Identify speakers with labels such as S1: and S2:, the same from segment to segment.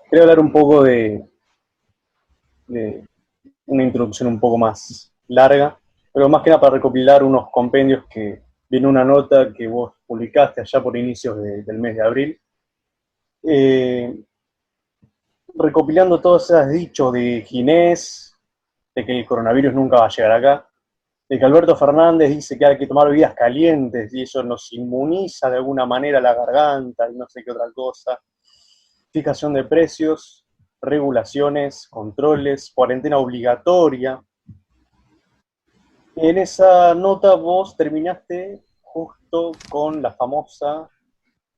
S1: Quería hablar un poco de una introducción un poco más larga, pero más que nada para recopilar unos compendios que viene una nota que vos publicaste allá por inicios del mes de abril, eh, recopilando todos esos dichos de Ginés, de que el coronavirus nunca va a llegar acá, de que Alberto Fernández dice que hay que tomar bebidas calientes y eso nos inmuniza de alguna manera la garganta y no sé qué otra cosa, fijación de precios, regulaciones, controles, cuarentena obligatoria. En esa nota vos terminaste justo con la famosa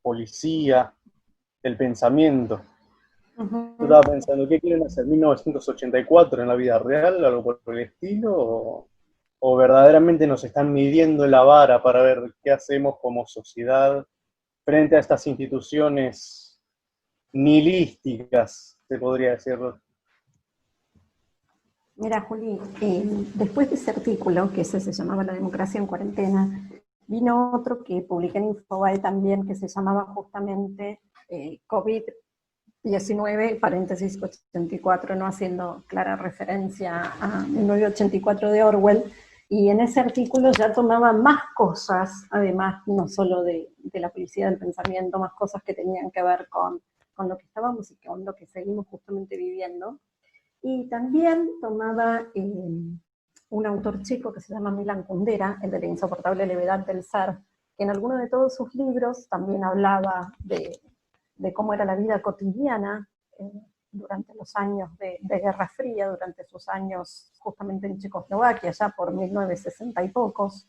S1: policía del pensamiento. Yo
S2: Ujú.
S1: estaba pensando, ¿qué quieren hacer? ¿1984 en la vida real? ¿Algo por el estilo? ¿O verdaderamente nos están midiendo la vara para ver qué hacemos como sociedad frente a estas instituciones nihilísticas, se podría decirlo?
S2: Mira, Juli, después de ese artículo, que ese se llamaba La democracia en cuarentena, vino otro que publiqué en Infobae también, que se llamaba justamente COVID-19, paréntesis 84, no haciendo clara referencia a 1984 de Orwell, y en ese artículo ya tomaba más cosas, además, no solo de la policía del pensamiento, más cosas que tenían que ver con lo que estábamos y con lo que seguimos justamente viviendo. Y también tomaba un autor chico que se llama Milan Kundera, el de La insoportable levedad del ser, que en alguno de todos sus libros también hablaba de cómo era la vida cotidiana eh, durante los años de Guerra Fría, durante sus años justamente en Checoslovaquia, ya por 1960 y pocos,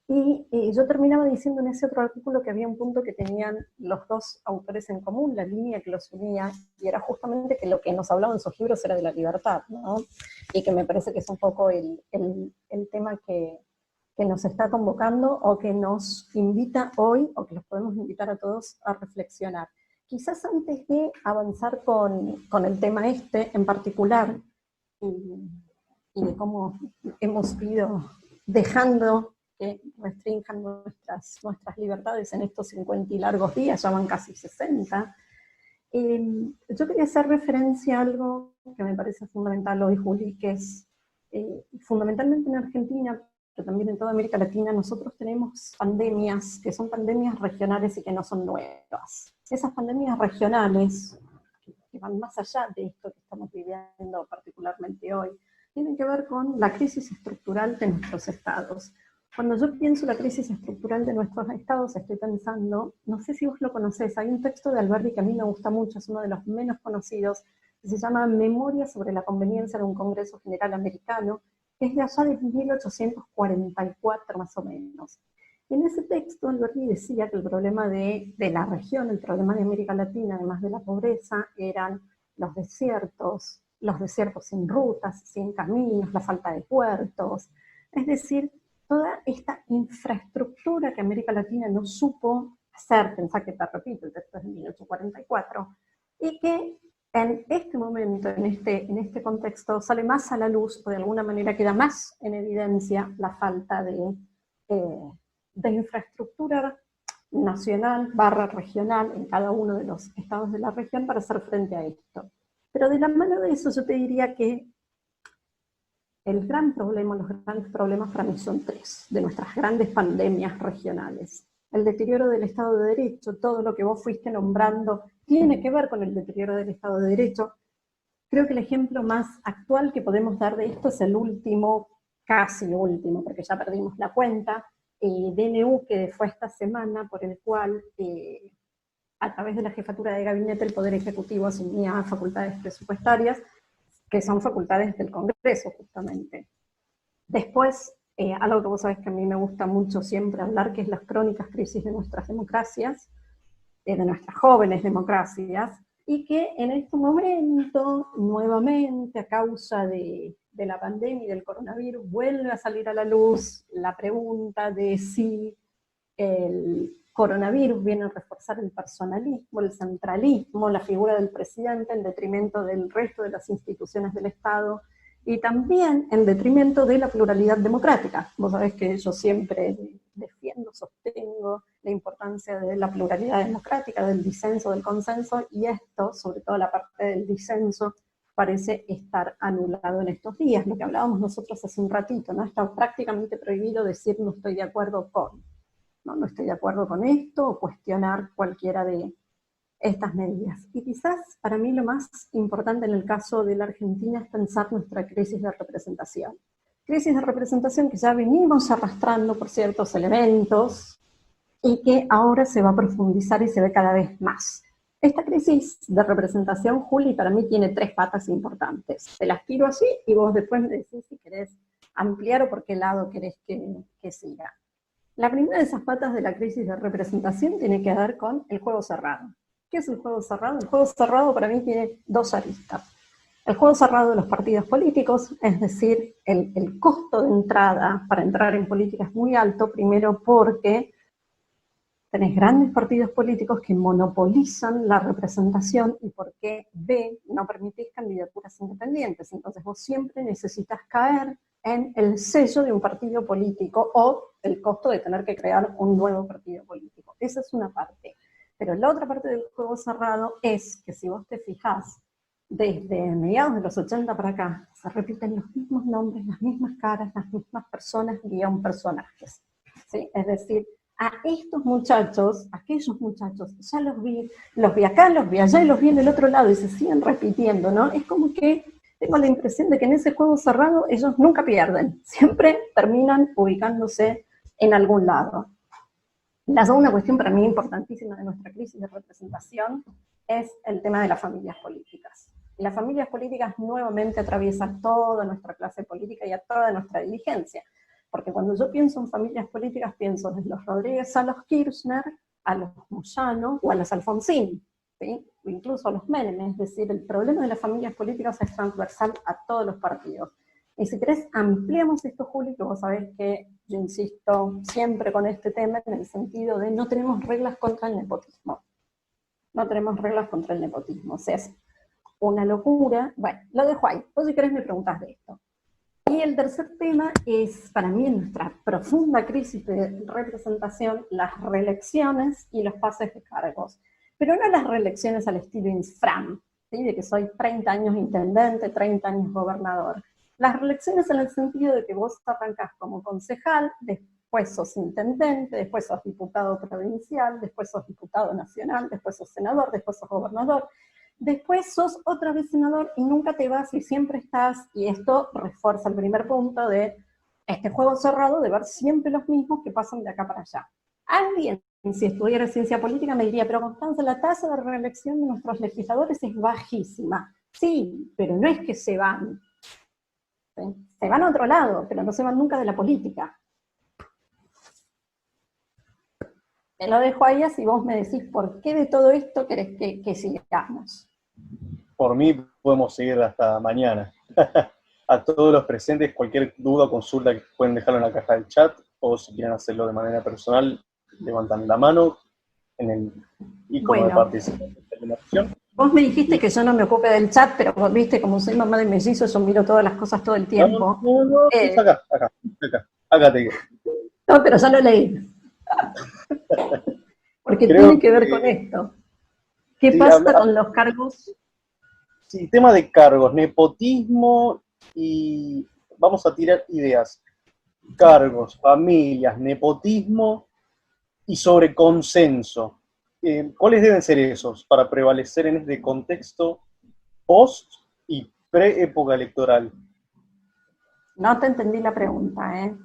S2: y yo terminaba diciendo en ese otro artículo que había un punto que tenían los dos autores en común, la línea que los unía, y era justamente que lo que nos hablaban en sus libros era de la libertad, ¿no? Y que me parece que es un poco el tema que nos está convocando o que nos invita hoy, o que los podemos invitar a todos a reflexionar. Quizás antes de avanzar con el tema este en particular, y, y de cómo hemos ido dejando que restrinjan nuestras libertades en estos 50 y largos días, ya van casi 60. Yo quería hacer referencia a algo que me parece fundamental hoy, Juli, que es fundamentalmente en Argentina, pero también en toda América Latina, nosotros tenemos pandemias que son pandemias regionales y que no son nuevas. Esas pandemias regionales, que van más allá de esto que estamos viviendo particularmente hoy, tienen que ver con la crisis estructural de nuestros estados. Cuando yo pienso la crisis estructural de nuestros estados, estoy pensando, no sé si vos lo conocés, hay un texto de Alberti que a mí me gusta mucho, es uno de los menos conocidos, que se llama Memoria sobre la conveniencia de un Congreso General Americano, que es de allá de 1844 más o menos. Y en ese texto Alberti decía que el problema de la región, el problema de América Latina, además de la pobreza, eran los desiertos sin rutas, sin caminos, la falta de puertos, es decir, toda esta infraestructura que América Latina no supo hacer, pensá que te repito, el texto es de 1844, y que en este momento, en este contexto, sale más a la luz, o de alguna manera queda más en evidencia la falta eh, de infraestructura nacional barra regional en cada uno de los estados de la región para hacer frente a esto. Pero de la mano de eso yo te diría que el gran problema, los grandes problemas para mí son tres, de nuestras grandes pandemias regionales. El deterioro del Estado de Derecho, todo lo que vos fuiste nombrando tiene que ver con el deterioro del Estado de Derecho. Creo que el ejemplo más actual que podemos dar de esto es el último, casi último, porque ya perdimos la cuenta, DNU que fue esta semana, por el cual a través de la jefatura de gabinete el Poder Ejecutivo asumía facultades presupuestarias, que son facultades del Congreso justamente. Después, algo que vos sabés que a mí me gusta mucho siempre hablar, que es las crónicas crisis de nuestras democracias, de nuestras jóvenes democracias, y que en este momento, nuevamente, a causa de la pandemia y del coronavirus, vuelve a salir a la luz la pregunta de si el coronavirus viene a reforzar el personalismo, el centralismo, la figura del presidente en detrimento del resto de las instituciones del Estado y también en detrimento de la pluralidad democrática. Vos sabés que yo siempre defiendo, sostengo la importancia de la pluralidad democrática, del disenso, del consenso, y esto, sobre todo la parte del disenso, parece estar anulado en estos días. Lo que hablábamos nosotros hace un ratito, ¿no? Está prácticamente prohibido decir no estoy de acuerdo con, no estoy de acuerdo con esto, o cuestionar cualquiera de estas medidas. Y quizás para mí lo más importante en el caso de la Argentina es pensar nuestra crisis de representación. Crisis de representación que ya venimos arrastrando por ciertos elementos y que ahora se va a profundizar y se ve cada vez más. Esta crisis de representación, Juli, para mí tiene 3 patas importantes. Te las tiro así y vos después me decís si querés ampliar o por qué lado querés que siga. La primera de esas patas de la crisis de representación tiene que ver con el juego cerrado. ¿Qué es el juego cerrado? El juego cerrado para mí tiene 2 aristas. El juego cerrado de los partidos políticos, es decir, el costo de entrada para entrar en política es muy alto, primero porque tenés grandes partidos políticos que monopolizan la representación y porque no permitís candidaturas independientes. Entonces vos siempre necesitas caer en el sello de un partido político o el costo de tener que crear un nuevo partido político. Esa es una parte. Pero la otra parte del juego cerrado es que si vos te fijás, desde mediados de los 80 para acá, se repiten los mismos nombres, las mismas caras, las mismas personas, guión personajes. ¿Sí? Es decir, a estos muchachos, aquellos muchachos, ya los vi acá, los vi allá y los vi en el otro lado y se siguen repitiendo, ¿no? Es como que tengo la impresión de que en ese juego cerrado ellos nunca pierden, siempre terminan ubicándose en algún lado. La segunda cuestión para mí importantísima de nuestra crisis de representación es el tema de las familias políticas. Y las familias políticas nuevamente atraviesan toda nuestra clase política y a toda nuestra dirigencia. Porque cuando yo pienso en familias políticas, pienso desde los Rodríguez a los Kirchner, a los Moyano o a los Alfonsín, ¿sí? O incluso a los Menem. Es decir, el problema de las familias políticas es transversal a todos los partidos. Y si querés, ampliamos esto, Juli, que vos sabés que yo insisto siempre con este tema en el sentido de no tenemos reglas contra el nepotismo. No tenemos reglas contra el nepotismo. O sea, es una locura. Bueno, lo dejo ahí. Vos si querés me preguntás de esto. Y el tercer tema es, para mí, en nuestra profunda crisis de representación, las reelecciones y los pases de cargos. Pero no las reelecciones al estilo Infram, ¿sí? De que soy 30 años intendente, 30 años gobernador. Las reelecciones en el sentido de que vos arrancás como concejal, después sos intendente, después sos diputado provincial, después sos diputado nacional, después sos senador, después sos gobernador, después sos otra vez senador y nunca te vas y siempre estás, y esto refuerza el primer punto de este juego cerrado de ver siempre los mismos que pasan de acá para allá. Alguien, si estudiara ciencia política, me diría, pero Constanza, la tasa de reelección de nuestros legisladores es bajísima. Sí, pero no es que se van. ¿Sí? Se van a otro lado, pero no se van nunca de la política. Te lo dejo ahí, así vos me decís por qué de todo esto querés que sigamos.
S1: Por mí podemos seguir hasta mañana. A todos los presentes, cualquier duda o consulta pueden dejarlo en la caja del chat, o si quieren hacerlo de manera personal, levantan la mano en el icono de participación de la opción.
S2: Vos me dijiste que yo no me ocupe del chat, pero vos viste, como soy mamá de mellizos, yo miro todas las cosas todo el tiempo.
S1: No, es acá te digo.
S2: No, pero ya lo leí. Porque creo tiene que ver con esto. ¿Qué pasa con los cargos?
S1: Sí, tema de cargos, nepotismo y vamos a tirar ideas. Cargos, familias, nepotismo y sobre consenso. ¿Cuáles deben ser esos para prevalecer en este contexto post y pre-época electoral?
S2: No te entendí la pregunta, ¿eh?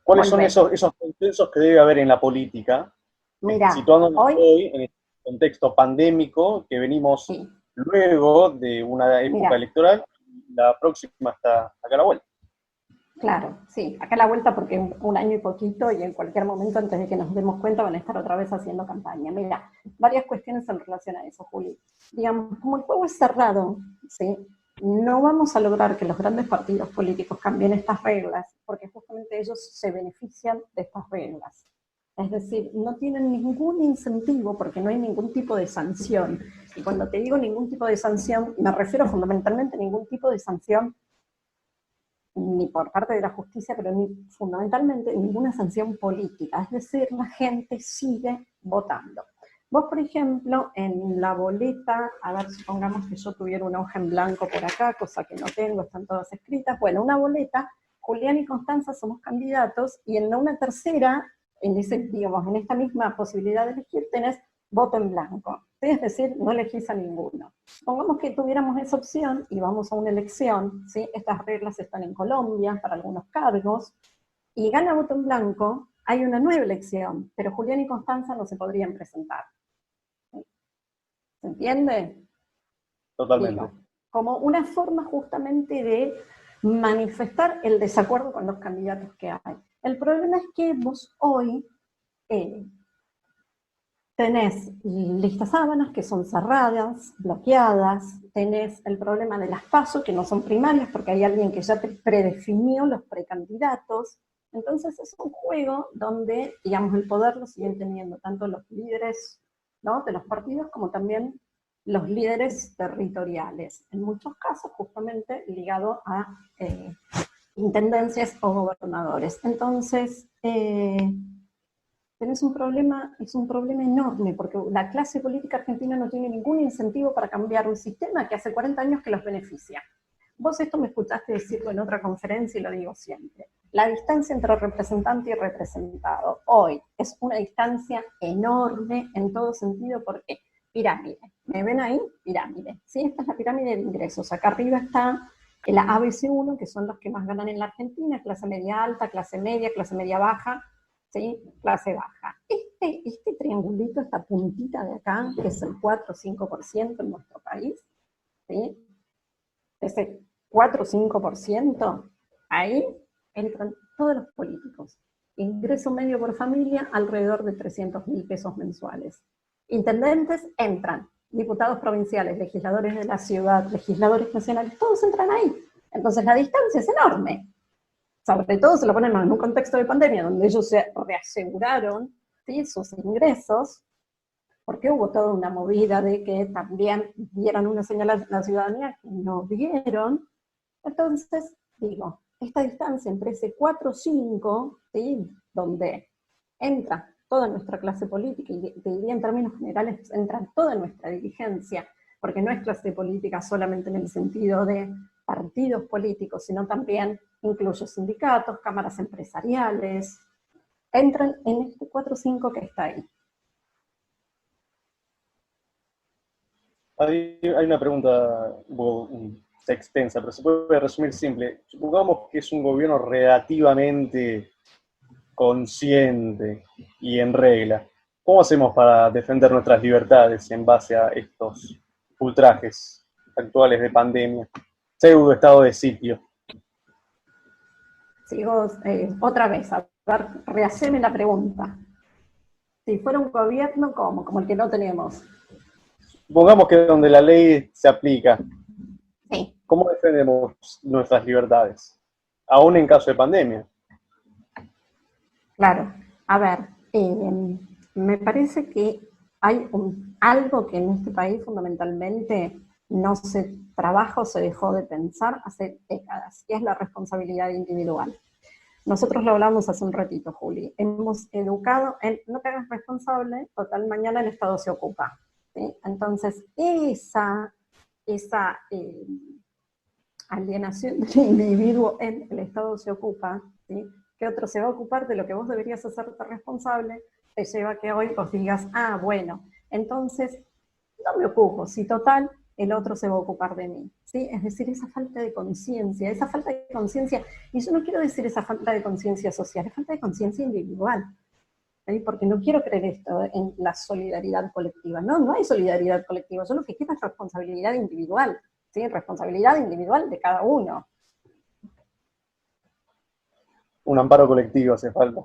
S1: ¿Cuáles son esos consensos que debe haber en la política?
S2: Mira,
S1: situándonos hoy en el contexto pandémico que venimos luego de una época electoral, la próxima está acá a la vuelta.
S2: Claro, sí, acá a la vuelta porque en un año y poquito y en cualquier momento antes de que nos demos cuenta van a estar otra vez haciendo campaña. Mira, varias cuestiones en relación a eso, Juli. Digamos, como el juego es cerrado, ¿sí? No vamos a lograr que los grandes partidos políticos cambien estas reglas porque justamente ellos se benefician de estas reglas. Es decir, no tienen ningún incentivo porque no hay ningún tipo de sanción. Y cuando te digo ningún tipo de sanción, me refiero fundamentalmente a ningún tipo de sanción ni ni por parte de la justicia, pero ni fundamentalmente ninguna sanción política. Es decir, la gente sigue votando. Vos, por ejemplo, en la boleta, a ver, supongamos que yo tuviera una hoja en blanco por acá, cosa que no tengo, están todas escritas. Bueno, una boleta, Julián y Constanza somos candidatos, y en una tercera, en esta misma posibilidad de elegir, tenés voto en blanco. Es decir, no elegís a ninguno. Pongamos que tuviéramos esa opción y vamos a una elección, ¿sí? Estas reglas están en Colombia para algunos cargos, y gana voto en blanco, hay una nueva elección, pero Julián y Constanza no se podrían presentar. ¿Se entiende?
S1: Totalmente.
S2: Digo, como una forma justamente de manifestar el desacuerdo con los candidatos que hay. El problema es que vos hoy tenés listas sábanas que son cerradas, bloqueadas, tenés el problema de las PASO, que no son primarias porque hay alguien que ya predefinió los precandidatos. Entonces es un juego donde, digamos, el poder lo siguen teniendo tanto los líderes, ¿no?, de los partidos como también los líderes territoriales, en muchos casos justamente ligado a intendencias o gobernadores. Entonces, tenés un problema, es un problema enorme, porque la clase política argentina no tiene ningún incentivo para cambiar un sistema que hace 40 años que los beneficia. Vos esto me escuchaste decirlo en otra conferencia y lo digo siempre. La distancia entre representante y representado hoy es una distancia enorme en todo sentido, porque pirámide, ¿me ven ahí? Pirámide. ¿Sí? Esta es la pirámide de ingresos. Acá arriba está el ABC1, que son los que más ganan en la Argentina, clase media alta, clase media baja, ¿sí? Clase baja. Este triangulito, esta puntita de acá, que es el 4 o 5% en nuestro país, ¿sí? Ese 4 o 5%, ahí entran todos los políticos. Ingreso medio por familia, alrededor de 300.000 pesos mensuales. Intendentes entran, diputados provinciales, legisladores de la ciudad, legisladores nacionales, todos entran ahí. Entonces la distancia es enorme. Sobre todo se lo ponen en un contexto de pandemia, donde ellos se reaseguraron, ¿sí?, sus ingresos, porque hubo toda una movida de que también dieran una señal a la ciudadanía que no dieron. Entonces, digo, esta distancia entre ese 4 o 5, ¿sí?, donde entra toda nuestra clase política, y te diría en términos generales, entra toda nuestra dirigencia, porque no es clase política solamente en el sentido de partidos políticos, sino también incluye sindicatos, cámaras empresariales, entran en este 4 o 5 que está ahí.
S1: Hay una pregunta un poco extensa, pero se puede resumir simple. Supongamos que es un gobierno relativamente consciente y en regla. ¿Cómo hacemos para defender nuestras libertades en base a estos ultrajes actuales de pandemia? Pseudo estado de sitio.
S2: Sigo otra vez, a ver, rehaceme la pregunta. Si fuera un gobierno, ¿cómo? Como el que no tenemos.
S1: Supongamos que donde la ley se aplica,
S2: Sí.
S1: ¿cómo defendemos nuestras libertades? Aún en caso de pandemia.
S2: Claro. A ver, me parece que hay algo que en este país fundamentalmente no se trabaja o se dejó de pensar hace décadas, y es la responsabilidad individual. Nosotros lo hablamos hace un ratito, Juli. Hemos educado en no te hagas responsable, total, mañana el Estado se ocupa, ¿sí? Entonces, esa alienación del individuo en el Estado se ocupa, ¿sí?, que otro se va a ocupar de lo que vos deberías hacerte responsable, te lleva a que hoy vos digas, ah, bueno, entonces no me ocupo, si total el otro se va a ocupar de mí, ¿sí? Es decir, esa falta de conciencia, y yo no quiero decir esa falta de conciencia social, es falta de conciencia individual, ¿sí? Porque no quiero creer esto en la solidaridad colectiva, no hay solidaridad colectiva, yo lo que quiero es responsabilidad individual, ¿sí? Responsabilidad individual de cada uno.
S1: Un amparo colectivo hace falta.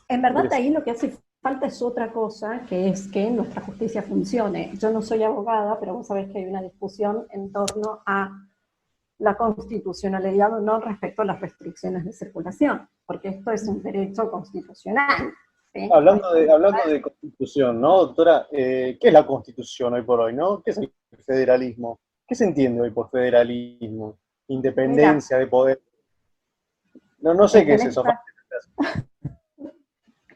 S2: En verdad ahí lo que hace falta es otra cosa, que es que nuestra justicia funcione. Yo no soy abogada, pero vos sabés que hay una discusión en torno a la constitucionalidad o no respecto a las restricciones de circulación, porque esto es un derecho constitucional, ¿sí?
S1: Hablando de constitución, ¿no, doctora? ¿Qué es la constitución hoy por hoy, no? ¿Qué es el federalismo? ¿Qué se entiende hoy por federalismo? independencia de poder. No sé qué es eso.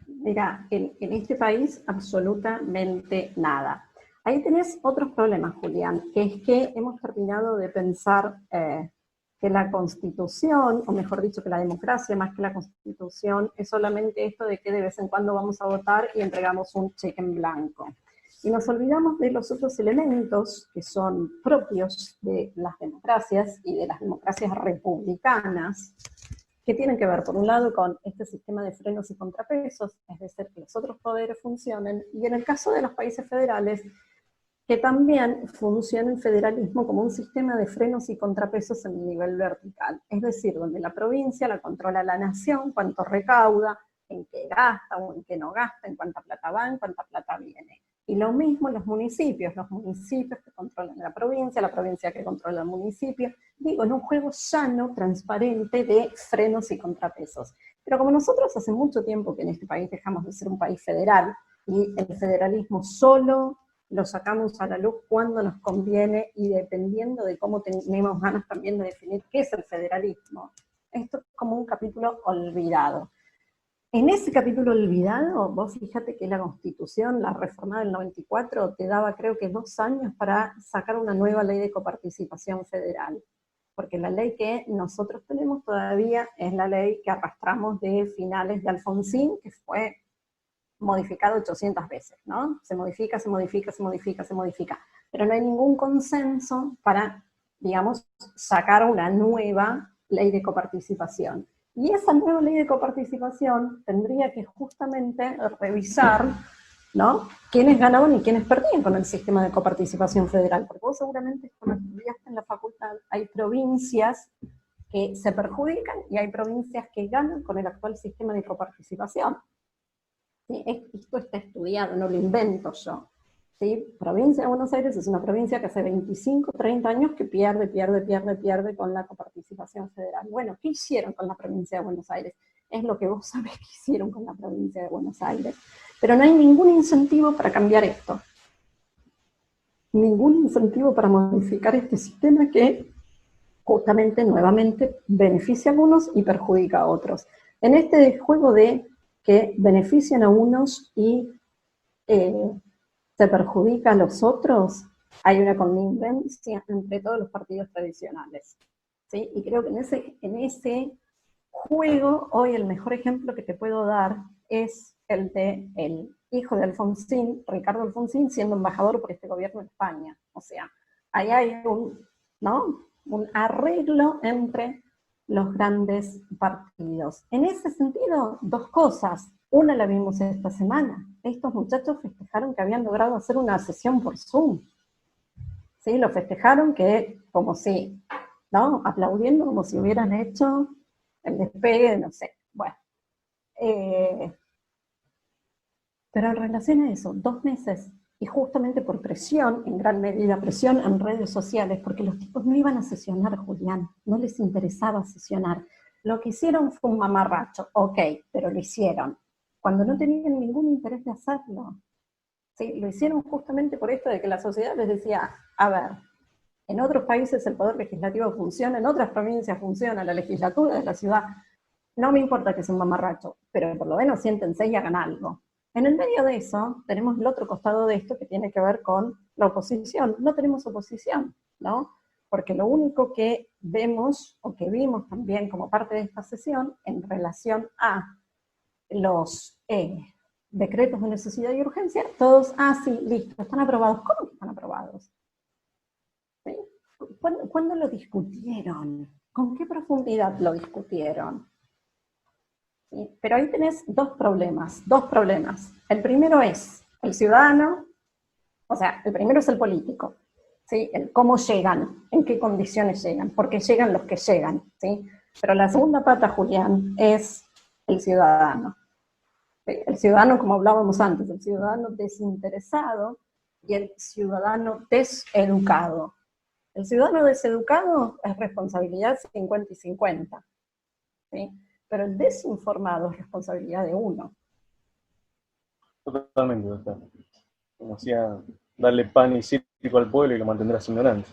S2: Mira, en este país absolutamente nada. Ahí tenés otros problemas, Julián, que es que hemos terminado de pensar que la Constitución, o mejor dicho, que la democracia más que la Constitución, es solamente esto de que de vez en cuando vamos a votar y entregamos un cheque en blanco. Y nos olvidamos de los otros elementos que son propios de las democracias y de las democracias republicanas, que tienen que ver, por un lado, con este sistema de frenos y contrapesos, es decir, que los otros poderes funcionen, y en el caso de los países federales, que también funciona el federalismo como un sistema de frenos y contrapesos en el nivel vertical, es decir, donde la provincia la controla la nación, cuánto recauda, en qué gasta o en qué no gasta, en cuánta plata va, en cuánta plata viene. Y lo mismo los municipios que controlan la provincia que controla el municipio, digo, en un juego sano, transparente de frenos y contrapesos. Pero como nosotros hace mucho tiempo que en este país dejamos de ser un país federal, y el federalismo solo lo sacamos a la luz cuando nos conviene y dependiendo de cómo tenemos ganas también de definir qué es el federalismo. Esto es como un capítulo olvidado. En ese capítulo olvidado, vos fíjate que la Constitución, la reforma del 94, te daba creo que 2 años para sacar una nueva ley de coparticipación federal. Porque la ley que nosotros tenemos todavía es la ley que arrastramos de finales de Alfonsín, que fue modificado 800 veces, ¿no? Se modifica, se modifica, se modifica, se modifica. Pero no hay ningún consenso para, digamos, sacar una nueva ley de coparticipación. Y esa nueva ley de coparticipación tendría que justamente revisar, ¿no?, quiénes ganaban y quiénes perdían con el sistema de coparticipación federal. Porque vos seguramente cuando estudiaste en la facultad hay provincias que se perjudican y hay provincias que ganan con el actual sistema de coparticipación. ¿Sí? Esto está estudiado, no lo invento yo. ¿Sí? Provincia de Buenos Aires es una provincia que hace 25, 30 años que pierde con la coparticipación federal. Bueno, ¿qué hicieron con la provincia de Buenos Aires? Es lo que vos sabés que hicieron con la provincia de Buenos Aires. Pero no hay ningún incentivo para cambiar esto. Ningún incentivo para modificar este sistema que justamente, nuevamente, beneficia a unos y perjudica a otros. En este juego de que benefician a unos y se perjudica a los otros, hay una connivencia entre todos los partidos tradicionales. ¿Sí? Y creo que en ese juego, hoy el mejor ejemplo que te puedo dar es el de el hijo de Alfonsín, Ricardo Alfonsín, siendo embajador por este gobierno en España. O sea, ahí hay un arreglo entre los grandes partidos. En ese sentido, 2 cosas. Una la vimos esta semana. Estos muchachos festejaron que habían logrado hacer una sesión por Zoom. ¿Sí? Lo festejaron que, como si, ¿no?, aplaudiendo como si hubieran hecho el despegue, no sé. Bueno. Pero en relación a eso, 2 meses, y justamente por presión, en gran medida presión en redes sociales, porque los tipos no iban a sesionar, Julián, no les interesaba sesionar. Lo que hicieron fue un mamarracho, ok, pero lo hicieron, cuando no tenían ningún interés de hacerlo. ¿Sí? Lo hicieron justamente por esto de que la sociedad les decía, a ver, en otros países el poder legislativo funciona, en otras provincias funciona, la legislatura de la ciudad, no me importa que sea un mamarracho, pero por lo menos siéntense y hagan algo. En el medio de eso, tenemos el otro costado de esto que tiene que ver con la oposición. No tenemos oposición, ¿no? Porque lo único que vemos, o que vimos también como parte de esta sesión, en relación a los decretos de necesidad y urgencia, todos, sí, listo, están aprobados. ¿Cómo que están aprobados? ¿Sí? ¿Cuándo lo discutieron? ¿Con qué profundidad lo discutieron? ¿Sí? Pero ahí tenés dos problemas. El primero es el ciudadano, o sea, el primero es el político, ¿sí? El cómo llegan, en qué condiciones llegan, porque llegan los que llegan, ¿sí? Pero la segunda pata, Julián, es el ciudadano. ¿Sí? El ciudadano, como hablábamos antes, el ciudadano desinteresado y el ciudadano deseducado. El ciudadano deseducado es responsabilidad 50 y 50, ¿sí? Pero el desinformado es responsabilidad de uno.
S1: Totalmente, doctor. Como decía, darle pan y circo al pueblo y lo mantendrás ignorante.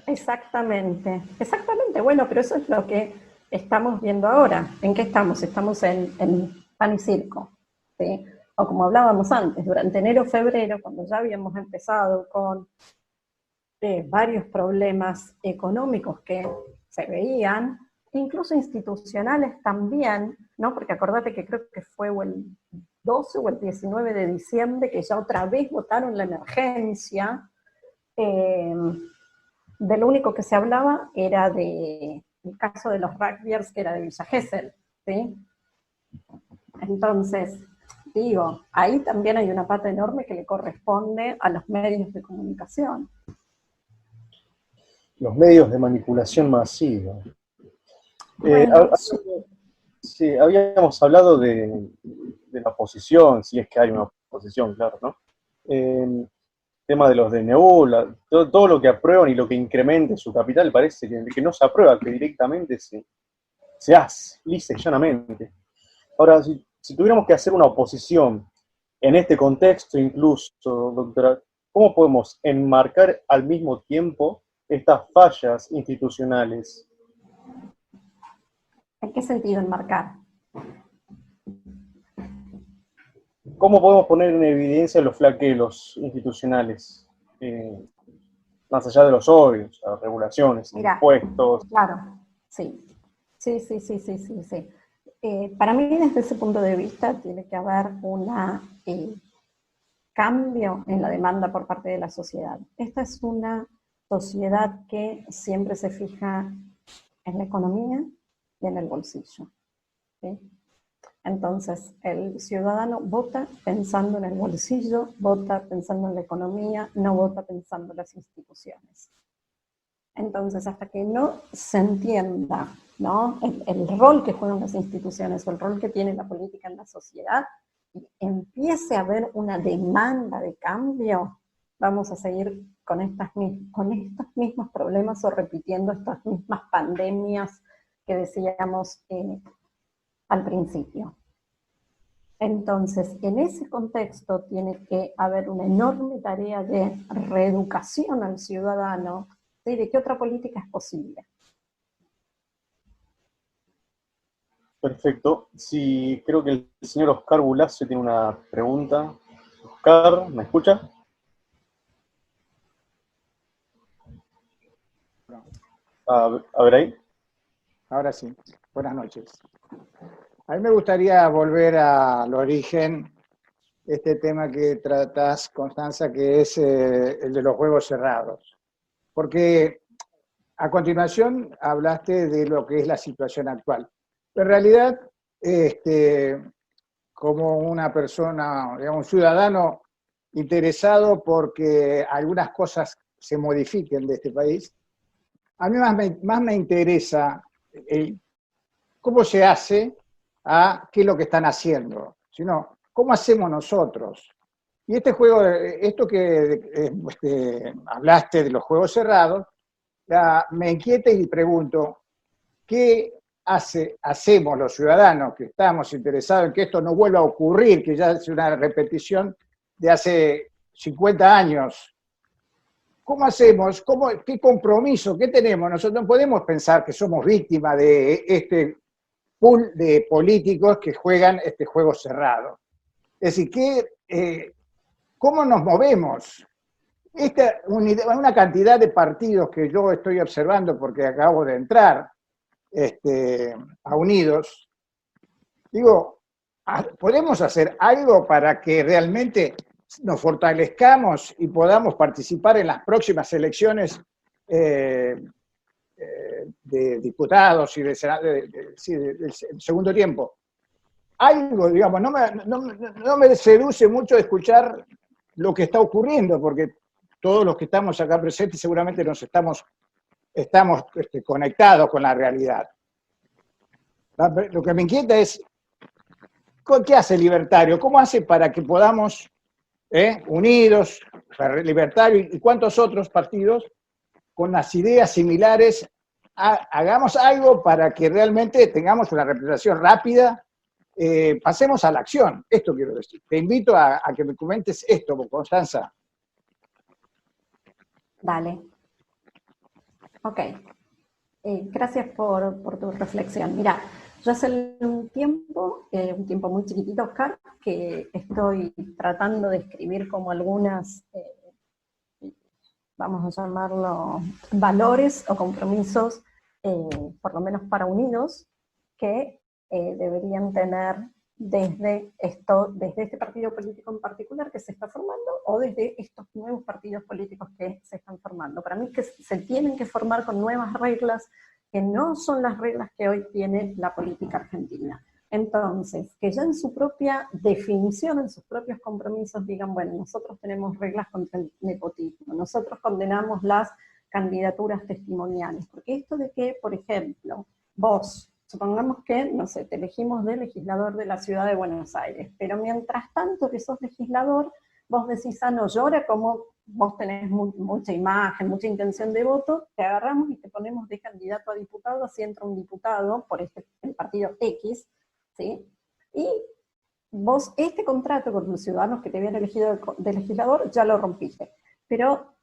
S2: Exactamente, exactamente. Bueno, pero eso es lo que estamos viendo ahora. ¿En qué estamos? Estamos en pan y circo, ¿sí? O como hablábamos antes, durante enero, febrero, cuando ya habíamos empezado con varios problemas económicos que se veían, incluso institucionales también, ¿no? Porque acordate que creo que fue el 12 o el 19 de diciembre que ya otra vez votaron la emergencia. De lo único que se hablaba era de el caso de los rugbyers, que era de Villa Gesell, ¿sí? Entonces, digo, ahí también hay una pata enorme que le corresponde a los medios de comunicación.
S1: Los medios de manipulación masiva.
S2: Bueno,
S1: Sí, habíamos hablado de la oposición, si es que hay una oposición, claro, ¿no? Tema de los DNU, todo lo que aprueban y lo que incremente su capital parece que no se aprueba, que directamente se hace, lisa y llanamente. Ahora, si tuviéramos que hacer una oposición en este contexto incluso, doctora, ¿cómo podemos enmarcar al mismo tiempo estas fallas institucionales?
S2: ¿en qué sentido enmarcar?
S1: ¿Cómo podemos poner en evidencia los flaqueos institucionales? Más allá de los obvios, las regulaciones,
S2: Mira,
S1: impuestos.
S2: claro, sí. Sí. Para mí, desde ese punto de vista, tiene que haber un cambio en la demanda por parte de la sociedad. Esta es una sociedad que siempre se fija en la economía y en el bolsillo, ¿sí? Entonces, el ciudadano vota pensando en el bolsillo, vota pensando en la economía, no vota pensando en las instituciones. Entonces, hasta que no se entienda, ¿no?, el rol que juegan las instituciones o el rol que tiene la política en la sociedad, y empiece a haber una demanda de cambio, vamos a seguir con estos mismos problemas o repitiendo estas mismas pandemias que decíamos al principio. Entonces, en ese contexto tiene que haber una enorme tarea de reeducación al ciudadano, ¿sí?, de qué otra política es posible.
S1: Perfecto. Sí, creo que el señor Oscar Bulacio tiene una pregunta. Oscar, ¿me escucha? A ver ahí.
S3: Ahora sí. Buenas noches. A mí me gustaría volver al origen, este tema que tratás, Constanza, que es el de los juegos cerrados. Porque a continuación hablaste de lo que es la situación actual. Pero en realidad, como una persona, digamos, un ciudadano interesado porque algunas cosas se modifiquen de este país, a mí más me interesa cómo se hace a qué es lo que están haciendo, sino cómo hacemos nosotros. Y este juego, esto que hablaste de los juegos cerrados, me inquieta y pregunto, ¿qué hacemos los ciudadanos que estamos interesados en que esto no vuelva a ocurrir, que ya es una repetición de hace 50 años? ¿Cómo hacemos? ¿Qué compromiso? ¿Qué tenemos? Nosotros no podemos pensar que somos víctimas de este pool de políticos que juegan este juego cerrado. Es decir, ¿cómo nos movemos? Una cantidad de partidos que yo estoy observando porque acabo de entrar a Unidos, digo, ¿podemos hacer algo para que realmente nos fortalezcamos y podamos participar en las próximas elecciones de diputados y del segundo tiempo? Algo, digamos, no me seduce mucho escuchar lo que está ocurriendo, porque todos los que estamos acá presentes seguramente estamos conectados con la realidad. Lo que me inquieta es, ¿qué hace el Libertario? ¿Cómo hace para que podamos, unidos, Libertario y cuántos otros partidos, con las ideas similares, hagamos algo para que realmente tengamos una representación rápida, pasemos a la acción? Esto quiero decir. Te invito a que me comentes esto, Constanza.
S2: Dale. Ok. Gracias por tu reflexión. Mira, yo hace un tiempo muy chiquitito, Oscar, que estoy tratando de escribir como algunas, vamos a llamarlo, valores o compromisos, por lo menos para Unidos, que deberían tener desde este partido político en particular que se está formando, o desde estos nuevos partidos políticos que se están formando. Para mí que se tienen que formar con nuevas reglas, que no son las reglas que hoy tiene la política argentina. Entonces, que ya en su propia definición, en sus propios compromisos, digan, bueno, nosotros tenemos reglas contra el nepotismo, nosotros condenamos las candidaturas testimoniales, porque esto de que, por ejemplo, vos, supongamos que, no sé, te elegimos de legislador de la ciudad de Buenos Aires, pero mientras tanto que sos legislador, vos decís, ah, no, yo ahora como vos tenés mucha imagen, mucha intención de voto, te agarramos y te ponemos de candidato a diputado, así entra un diputado por el partido X, ¿sí? Y vos este contrato con los ciudadanos que te habían elegido de legislador ya lo rompiste, pero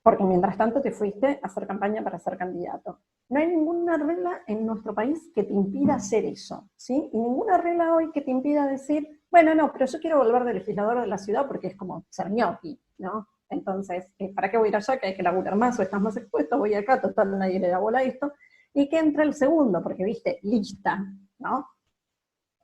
S2: porque mientras tanto te fuiste a hacer campaña para ser candidato. No hay ninguna regla en nuestro país que te impida hacer eso, ¿sí? Y ninguna regla hoy que te impida decir, bueno, no, pero yo quiero volver de legislador de la ciudad porque es como ser ñoqui, ¿no? Entonces, ¿para qué voy a ir allá? Que hay que laburar más o estás más expuesto, voy acá, total nadie le da bola a esto, y que entre el segundo, porque viste, lista, ¿no?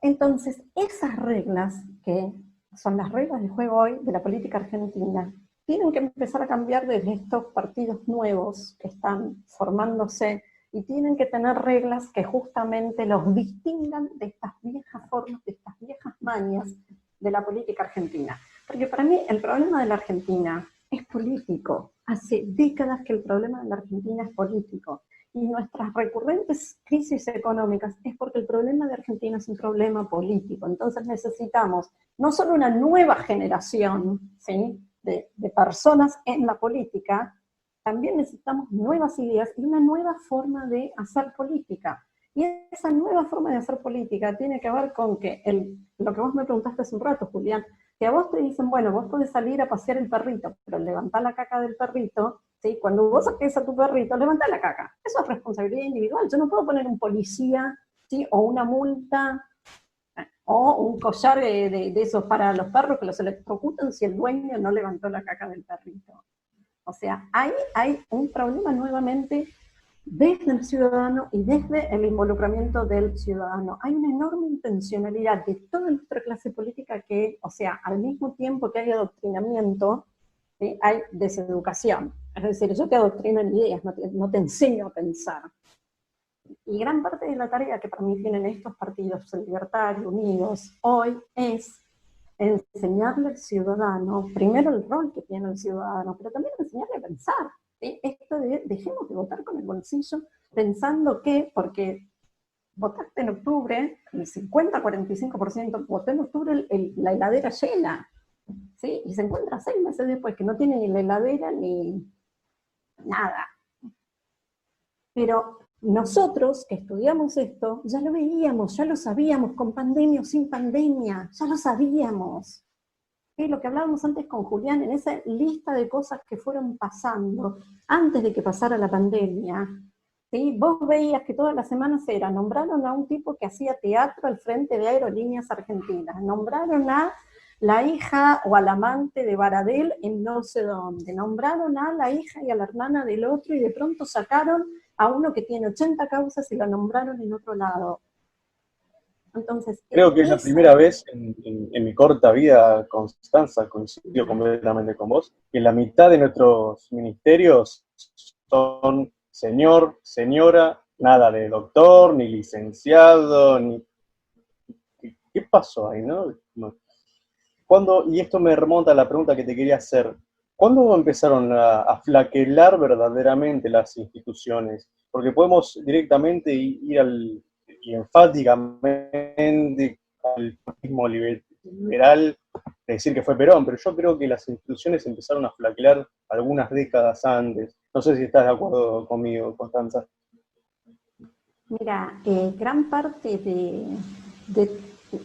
S2: Entonces, esas reglas, que son las reglas de juego hoy de la política argentina, tienen que empezar a cambiar desde estos partidos nuevos que están formándose, y tienen que tener reglas que justamente los distingan de estas viejas formas, de estas viejas mañas de la política argentina. Porque para mí el problema de la Argentina es político. Hace décadas que el problema de la Argentina es político. Y nuestras recurrentes crisis económicas es porque el problema de Argentina es un problema político. Entonces necesitamos no solo una nueva generación, ¿sí?, de personas en la política, también necesitamos nuevas ideas y una nueva forma de hacer política. Y esa nueva forma de hacer política tiene que ver con que, lo que vos me preguntaste hace un rato, Julián, que a vos te dicen, bueno, vos podés salir a pasear el perrito, pero levantá la caca del perrito, ¿sí? Cuando vos saques a tu perrito, levantá la caca. Eso es responsabilidad individual. Yo no puedo poner un policía, ¿sí?, o una multa, o un collar de esos para los perros que los electrocutan si el dueño no levantó la caca del perrito. O sea, hay un problema nuevamente desde el ciudadano y desde el involucramiento del ciudadano. Hay una enorme intencionalidad de toda nuestra clase política que, o sea, al mismo tiempo que hay adoctrinamiento, ¿sí?, hay deseducación. Es decir, yo te adoctrino en ideas, no te enseño a pensar. Y gran parte de la tarea que para mí tienen estos partidos libertarios, unidos, hoy es enseñarle al ciudadano, primero el rol que tiene el ciudadano, pero también enseñarle a pensar. ¿Sí? Esto de dejemos de votar con el bolsillo, pensando que, porque votaste en octubre, el 50-45% votó en octubre la heladera llena, ¿sí? Y se encuentra 6 meses después que no tiene ni la heladera ni nada. Pero nosotros que estudiamos esto, ya lo veíamos, ya lo sabíamos, con pandemia o sin pandemia, ya lo sabíamos. ¿Sí? Lo que hablábamos antes con Julián, en esa lista de cosas que fueron pasando antes de que pasara la pandemia, ¿sí? Vos veías que todas las semanas nombraron a un tipo que hacía teatro al frente de Aerolíneas Argentinas, nombraron a la hija o al amante de Baradel en no sé dónde, nombraron a la hija y a la hermana del otro, y de pronto sacaron a uno que tiene 80 causas y lo nombraron en otro lado. Entonces,
S1: creo que es la primera vez en mi corta vida, Constanza, coincido completamente con vos, que la mitad de nuestros ministerios son señor, señora, nada de doctor, ni licenciado, ni... ¿Qué pasó ahí, no? Y esto me remonta a la pregunta que te quería hacer, ¿cuándo empezaron a flaquear verdaderamente las instituciones? Porque podemos directamente ir y enfáticamente al populismo liberal, decir que fue Perón, pero yo creo que las instituciones empezaron a flaquear algunas décadas antes. No sé si estás de acuerdo conmigo, Constanza.
S2: Mira, gran parte de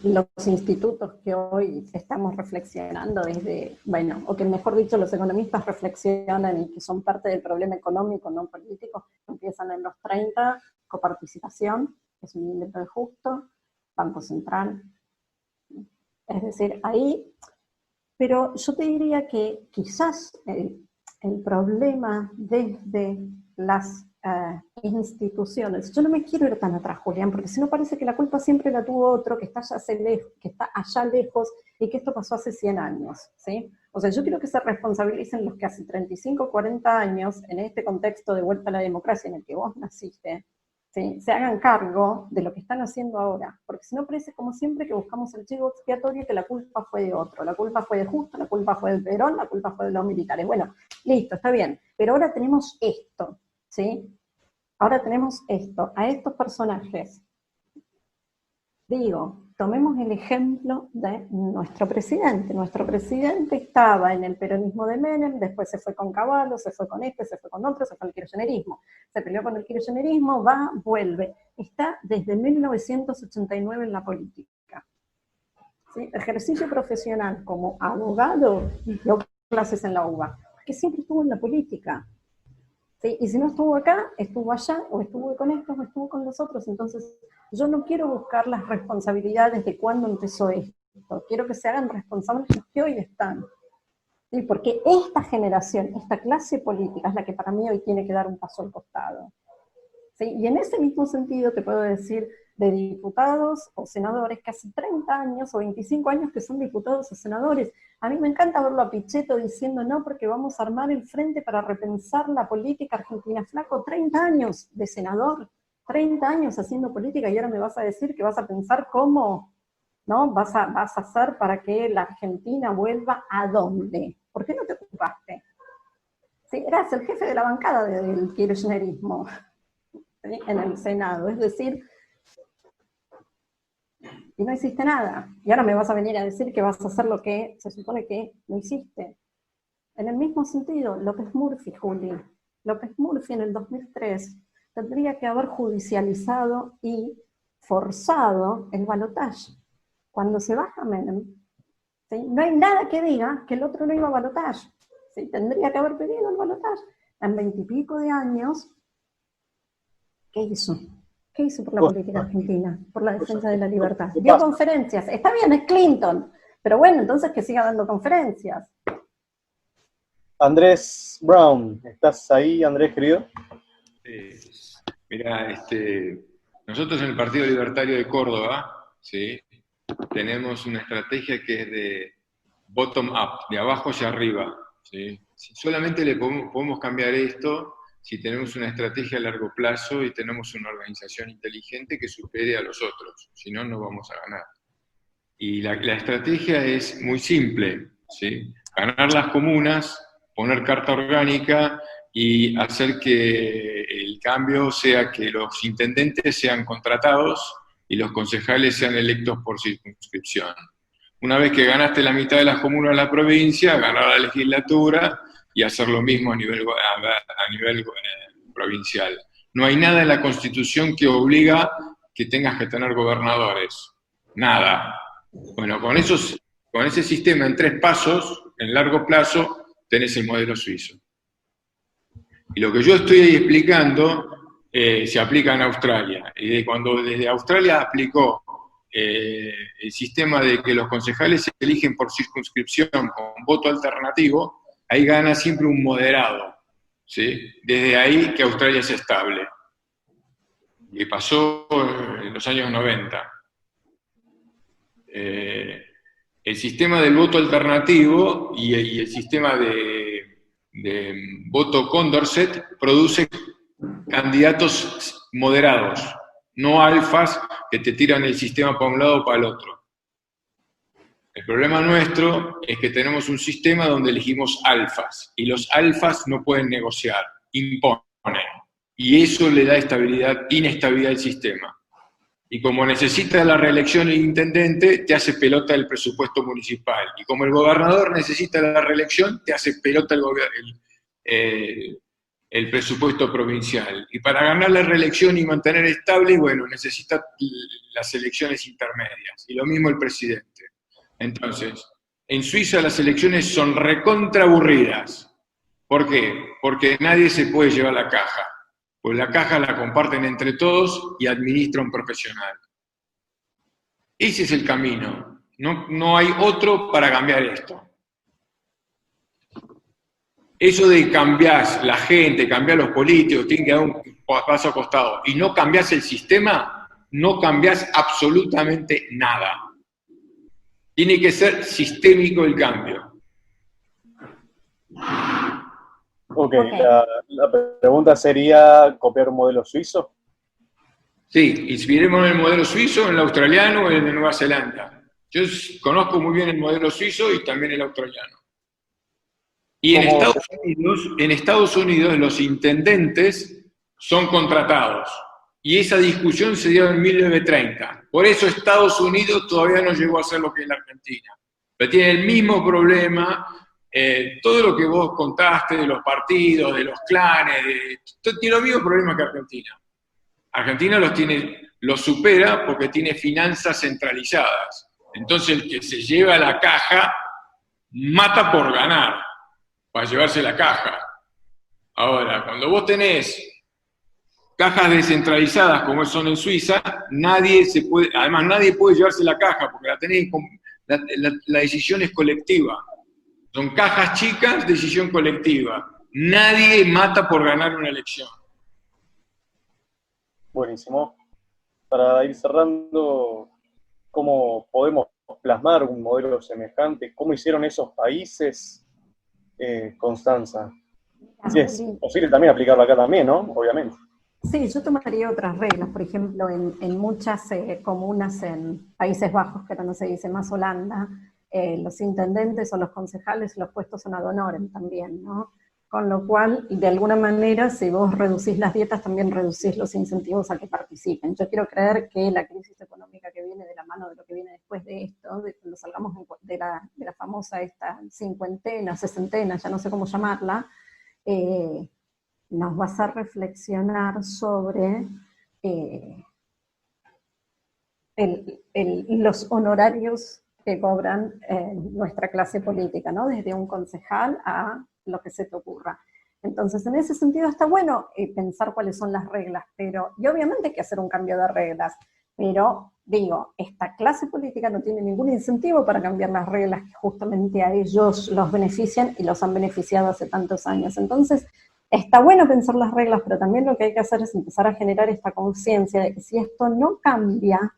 S2: los institutos que hoy estamos reflexionando desde, bueno, o que mejor dicho los economistas reflexionan y que son parte del problema económico, no político, empiezan en los 30, coparticipación, que es un invento de justo, Banco Central, es decir, ahí, pero yo te diría que quizás el problema desde las instituciones, yo no me quiero ir tan atrás, Julián, porque si no parece que la culpa siempre la tuvo otro, que está allá lejos, y que esto pasó hace 100 años, ¿sí? O sea, yo quiero que se responsabilicen los que hace 35, 40 años, en este contexto de vuelta a la democracia en el que vos naciste, ¿sí? Se hagan cargo de lo que están haciendo ahora, porque si no parece como siempre que buscamos el chivo expiatorio, que la culpa fue de otro, la culpa fue de Justo, la culpa fue del Perón, la culpa fue de los militares. Bueno, listo, está bien, pero ahora tenemos esto, ¿sí? Ahora tenemos esto, a estos personajes. Digo, tomemos el ejemplo de nuestro presidente. Nuestro presidente estaba en el peronismo de Menem, después se fue con Caballo, se fue con este, se fue con otro, se fue al kirchnerismo. Se peleó con el kirchnerismo, va, vuelve. Está desde 1989 en la política. ¿Sí? Ejercicio profesional como abogado, dio clases en la UBA, porque siempre estuvo en la política. ¿Sí? Y si no estuvo acá, estuvo allá, o estuvo con estos, o estuvo con los otros. Entonces, yo no quiero buscar las responsabilidades de cuándo empezó esto. Quiero que se hagan responsables los que hoy están. ¿Sí? Porque esta generación, esta clase política es la que para mí hoy tiene que dar un paso al costado. ¿Sí? Y en ese mismo sentido te puedo decir de diputados o senadores que hace 30 años o 25 años que son diputados o senadores. A mí me encanta verlo a Pichetto diciendo no porque vamos a armar el frente para repensar la política argentina. Flaco, 30 años de senador, 30 años haciendo política y ahora me vas a decir que vas a pensar cómo, ¿no? Vas a hacer para que la Argentina vuelva a dónde. ¿Por qué no te ocupaste? Sí, eras el jefe de la bancada del kirchnerismo, ¿sí? En el Senado, es decir, y no hiciste nada. Y ahora me vas a venir a decir que vas a hacer lo que se supone que no hiciste. En el mismo sentido, López Murphy, Juli. López Murphy en el 2003 tendría que haber judicializado y forzado el balotaje. Cuando se baja Menem, ¿sí? No hay nada que diga que el otro no iba a balotaje. ¿Sí? Tendría que haber pedido el balotaje. En 20 y pico de años, ¿qué hizo? ¿Qué hizo por la política argentina? Por la defensa de la libertad. Dio conferencias. Está bien, es Clinton. Pero bueno, entonces que siga dando conferencias.
S1: Andrés Brown, ¿estás ahí, Andrés, querido?
S4: Mira, nosotros en el Partido Libertario de Córdoba, ¿sí? Tenemos una estrategia que es de bottom up, de abajo hacia arriba, ¿sí? Solamente le podemos cambiar esto si tenemos una estrategia a largo plazo y tenemos una organización inteligente que supere a los otros, si no, no vamos a ganar. Y la estrategia es muy simple, ¿sí? Ganar las comunas, poner carta orgánica y hacer que el cambio sea que los intendentes sean contratados y los concejales sean electos por circunscripción. Una vez que ganaste la mitad de las comunas de la provincia, ganar la legislatura y hacer lo mismo a nivel provincial. No hay nada en la Constitución que obliga que tengas que tener gobernadores. Nada. Bueno, con ese sistema en 3 pasos, en largo plazo, tenés el modelo suizo. Y lo que yo estoy ahí explicando se aplica en Australia. Y cuando desde Australia aplicó el sistema de que los concejales se eligen por circunscripción con voto alternativo, ahí gana siempre un moderado, ¿sí? Desde ahí que Australia es estable. Y pasó en los años 90. El sistema del voto alternativo y el sistema de voto Condorcet produce candidatos moderados, no alfas que te tiran el sistema para un lado o para el otro. El problema nuestro es que tenemos un sistema donde elegimos alfas, y los alfas no pueden negociar, imponen. Y eso le da inestabilidad al sistema. Y como necesita la reelección el intendente, te hace pelota el presupuesto municipal. Y como el gobernador necesita la reelección, te hace pelota el presupuesto provincial. Y para ganar la reelección y mantener estable, bueno, necesita las elecciones intermedias. Y lo mismo el presidente. Entonces, en Suiza las elecciones son recontra aburridas. ¿Por qué? Porque nadie se puede llevar la caja. Pues la caja la comparten entre todos y administra un profesional. Ese es el camino. No hay otro para cambiar esto. Eso de cambiar la gente, cambiar los políticos, tienen que dar un paso a costado, y no cambias el sistema, no cambias absolutamente nada. Tiene que ser sistémico el cambio.
S1: Ok, la pregunta sería, ¿copiar un modelo suizo?
S4: Sí, inspiremos en el modelo suizo, en el australiano o en el de Nueva Zelanda. Yo conozco muy bien el modelo suizo y también el australiano. Y en Estados Unidos los intendentes son contratados. Y esa discusión se dio en 1930. Por eso Estados Unidos todavía no llegó a ser lo que es la Argentina. Pero tiene el mismo problema, todo lo que vos contaste de los partidos, de los clanes, tiene los mismos problemas que Argentina. Argentina los supera porque tiene finanzas centralizadas. Entonces el que se lleva la caja mata por ganar, para llevarse la caja. Ahora, cuando vos tenés cajas descentralizadas como son en Suiza, además nadie puede llevarse la caja porque la decisión es colectiva. Son cajas chicas, decisión colectiva. Nadie mata por ganar una elección.
S1: Buenísimo. Para ir cerrando, ¿cómo podemos plasmar un modelo semejante? ¿Cómo hicieron esos países, Constanza? Si es posible también aplicarlo acá también, ¿no? Obviamente.
S2: Sí, yo tomaría otras reglas. Por ejemplo, en muchas comunas en Países Bajos, que ahora no se dice más Holanda, los intendentes o los concejales, los puestos son ad honorem también, ¿no? Con lo cual, de alguna manera, si vos reducís las dietas, también reducís los incentivos a que participen. Yo quiero creer que la crisis económica que viene de la mano de lo que viene después de esto, de cuando salgamos de la famosa esta cincuentena, sesentena, ya no sé cómo llamarla, nos va a hacer reflexionar sobre los honorarios que cobran nuestra clase política, ¿no? Desde un concejal a lo que se te ocurra. Entonces, en ese sentido está bueno pensar cuáles son las reglas, y obviamente hay que hacer un cambio de reglas, pero digo, esta clase política no tiene ningún incentivo para cambiar las reglas que justamente a ellos los benefician y los han beneficiado hace tantos años. Entonces, está bueno pensar las reglas, pero también lo que hay que hacer es empezar a generar esta conciencia de que si esto no cambia,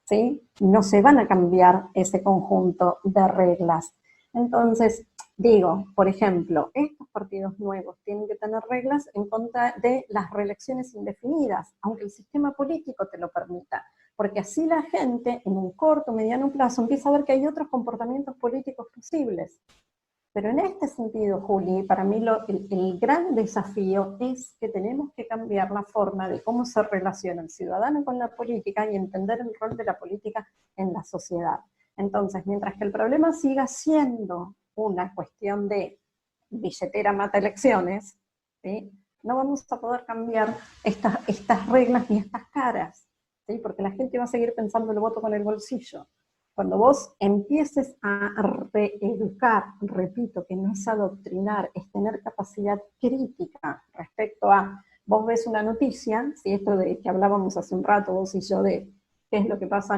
S2: ¿sí?, no se van a cambiar ese conjunto de reglas. Entonces, digo, por ejemplo, estos partidos nuevos tienen que tener reglas en contra de las reelecciones indefinidas, aunque el sistema político te lo permita, porque así la gente en un corto, mediano plazo empieza a ver que hay otros comportamientos políticos posibles. Pero en este sentido, Juli, para mí el gran desafío es que tenemos que cambiar la forma de cómo se relaciona el ciudadano con la política y entender el rol de la política en la sociedad. Entonces, mientras que el problema siga siendo una cuestión de billetera mata elecciones, ¿sí?, no vamos a poder cambiar estas reglas ni estas caras, ¿sí?, porque la gente va a seguir pensando el voto con el bolsillo. Cuando vos empieces a reeducar, repito, que no es adoctrinar, es tener capacidad crítica respecto a, vos ves una noticia, ¿sí?, esto de que hablábamos hace un rato vos y yo de qué es lo que pasa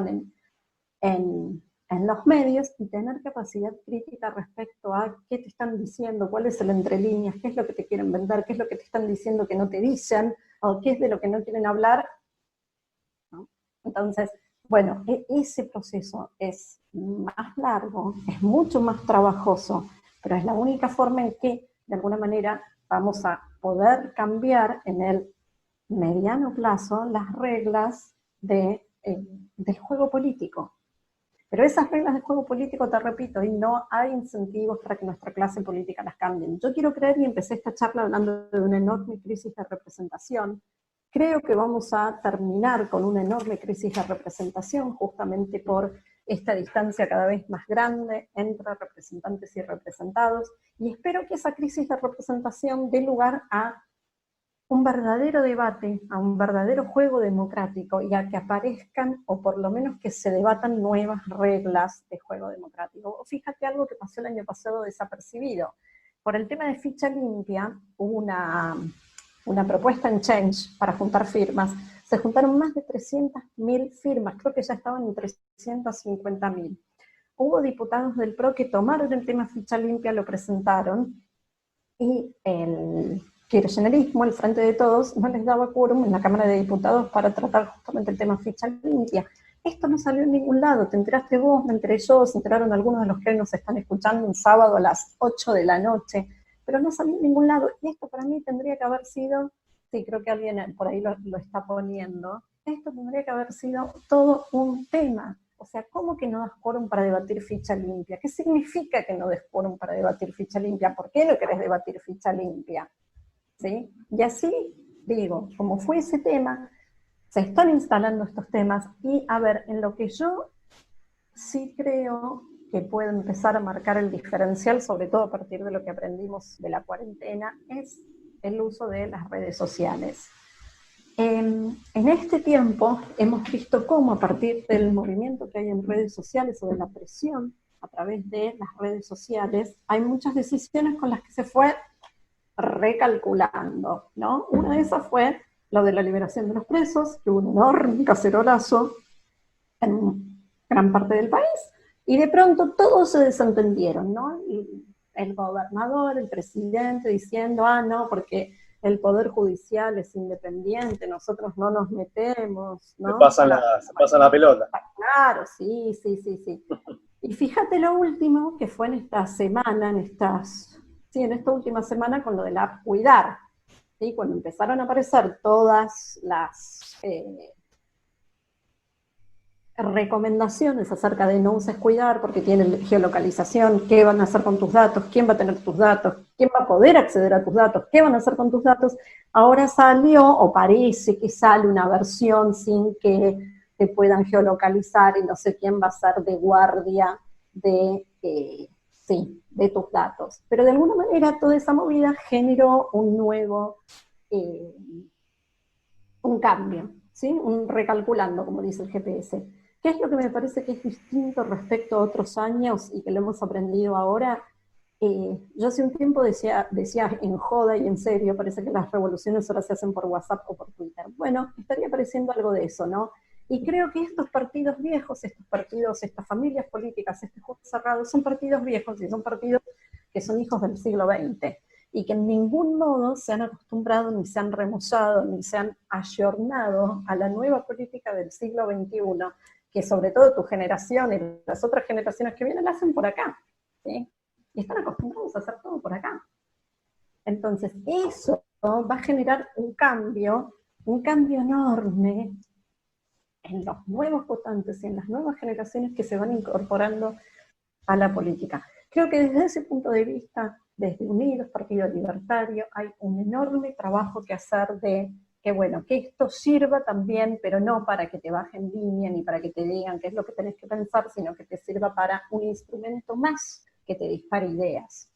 S2: en los medios, y tener capacidad crítica respecto a qué te están diciendo, cuál es el entre líneas, qué es lo que te quieren vender, qué es lo que te están diciendo que no te dicen, o qué es de lo que no quieren hablar, ¿no? Entonces, bueno, ese proceso es más largo, es mucho más trabajoso, pero es la única forma en que, de alguna manera, vamos a poder cambiar en el mediano plazo las reglas del juego político. Pero esas reglas del juego político, te repito, y no hay incentivos para que nuestra clase política las cambien. Yo quiero creer, y empecé esta charla hablando de una enorme crisis de representación. Creo que vamos a terminar con una enorme crisis de representación, justamente por esta distancia cada vez más grande entre representantes y representados, y espero que esa crisis de representación dé lugar a un verdadero debate, a un verdadero juego democrático y a que aparezcan, o por lo menos que se debatan nuevas reglas de juego democrático. Fíjate algo que pasó el año pasado desapercibido. Por el tema de ficha limpia, hubo una propuesta en Change para juntar firmas. Se juntaron más de 300.000 firmas, creo que ya estaban en 350.000. Hubo diputados del PRO que tomaron el tema ficha limpia, lo presentaron, y el kirchnerismo, el Frente de Todos, no les daba quórum en la Cámara de Diputados para tratar justamente el tema ficha limpia. Esto no salió en ningún lado, te enteraste vos, me enteré yo, se enteraron algunos de los que nos están escuchando un sábado a las 8 de la noche, pero no salió en ningún lado, y esto para mí tendría que haber sido, sí, creo que alguien por ahí lo está poniendo, esto tendría que haber sido todo un tema. O sea, ¿cómo que no das quórum para debatir ficha limpia? ¿Qué significa que no des quórum para debatir ficha limpia? ¿Por qué no querés debatir ficha limpia? ¿Sí? Y así, digo, como fue ese tema, se están instalando estos temas, y a ver, en lo que yo sí creo que puede empezar a marcar el diferencial, sobre todo a partir de lo que aprendimos de la cuarentena, es el uso de las redes sociales. En este tiempo hemos visto cómo a partir del movimiento que hay en redes sociales o de la presión a través de las redes sociales, hay muchas decisiones con las que se fue recalculando, ¿no? Una de esas fue lo de la liberación de los presos, que hubo un enorme cacerolazo en gran parte del país, y de pronto todos se desentendieron, ¿no? El gobernador, el presidente diciendo, no, porque el Poder Judicial es independiente, nosotros no nos metemos, ¿no?
S1: Se pasan la pelota.
S2: Claro, sí. Y fíjate lo último que fue en esta semana, en esta última semana con lo de la app Cuidar, ¿sí? Cuando empezaron a aparecer todas las recomendaciones acerca de no uses Cuidar porque tiene geolocalización, qué van a hacer con tus datos, quién va a tener tus datos, quién va a poder acceder a tus datos, qué van a hacer con tus datos, ahora salió, o parece que sale una versión sin que te puedan geolocalizar y no sé quién va a ser de guardia de tus datos. Pero de alguna manera toda esa movida generó un nuevo, un cambio, ¿sí? Un recalculando, como dice el GPS. ¿Qué es lo que me parece que es distinto respecto a otros años y que lo hemos aprendido ahora? Yo hace un tiempo decía en joda y en serio, parece que las revoluciones ahora se hacen por WhatsApp o por Twitter. Bueno, estaría apareciendo algo de eso, ¿no? Y creo que estos partidos viejos, estas familias políticas, este juego cerrado, son partidos viejos y son partidos que son hijos del siglo XX y que en ningún modo se han acostumbrado, ni se han remozado, ni se han ayornado a la nueva política del siglo XXI, que sobre todo tu generación y las otras generaciones que vienen la hacen por acá, ¿sí? Y están acostumbrados a hacer todo por acá. Entonces, eso va a generar un cambio enorme en los nuevos votantes y en las nuevas generaciones que se van incorporando a la política. Creo que desde ese punto de vista, desde Unidos, Partido Libertario, hay un enorme trabajo que hacer de que bueno, que esto sirva también, pero no para que te bajen línea ni para que te digan qué es lo que tenés que pensar, sino que te sirva para un instrumento más que te dispare ideas.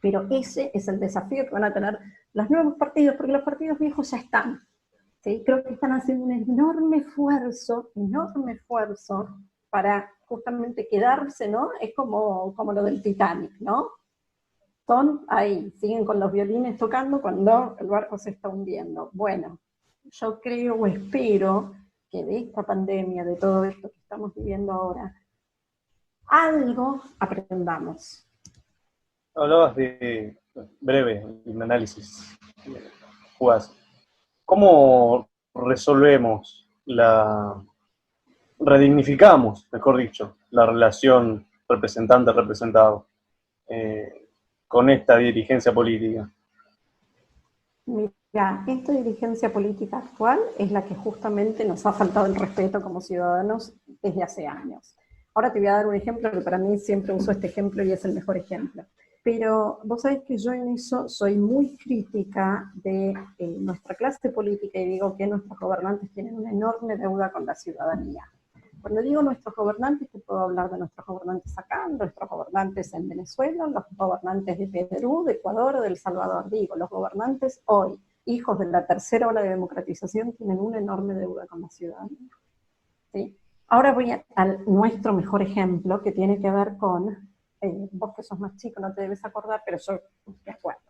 S2: Pero ese es el desafío que van a tener los nuevos partidos, porque los partidos viejos ya están. ¿Sí? Creo que están haciendo un enorme esfuerzo para justamente quedarse, ¿no? Es como lo del Titanic, ¿no? Son ahí, siguen con los violines tocando cuando el barco se está hundiendo. Bueno, yo creo o espero que de esta pandemia, de todo esto que estamos viviendo ahora, algo aprendamos.
S1: Hablabas de, breve, un análisis, Jugas. ¿Cómo redignificamos, mejor dicho, la relación representante-representado con esta dirigencia política?
S2: Mira, esta dirigencia política actual es la que justamente nos ha faltado el respeto como ciudadanos desde hace años. Ahora te voy a dar un ejemplo que para mí siempre uso este ejemplo y es el mejor ejemplo. Pero vos sabés que yo en eso soy muy crítica de nuestra clase política y digo que nuestros gobernantes tienen una enorme deuda con la ciudadanía. Cuando digo nuestros gobernantes, te puedo hablar de nuestros gobernantes acá, nuestros gobernantes en Venezuela, los gobernantes de Perú, de Ecuador o de El Salvador. Digo, los gobernantes hoy. hijos de la tercera ola de democratización tienen una enorme deuda con la ciudadanía. ¿Sí? Ahora voy a nuestro mejor ejemplo, que tiene que ver con, vos que sos más chico no te debes acordar, pero yo me acuerdo.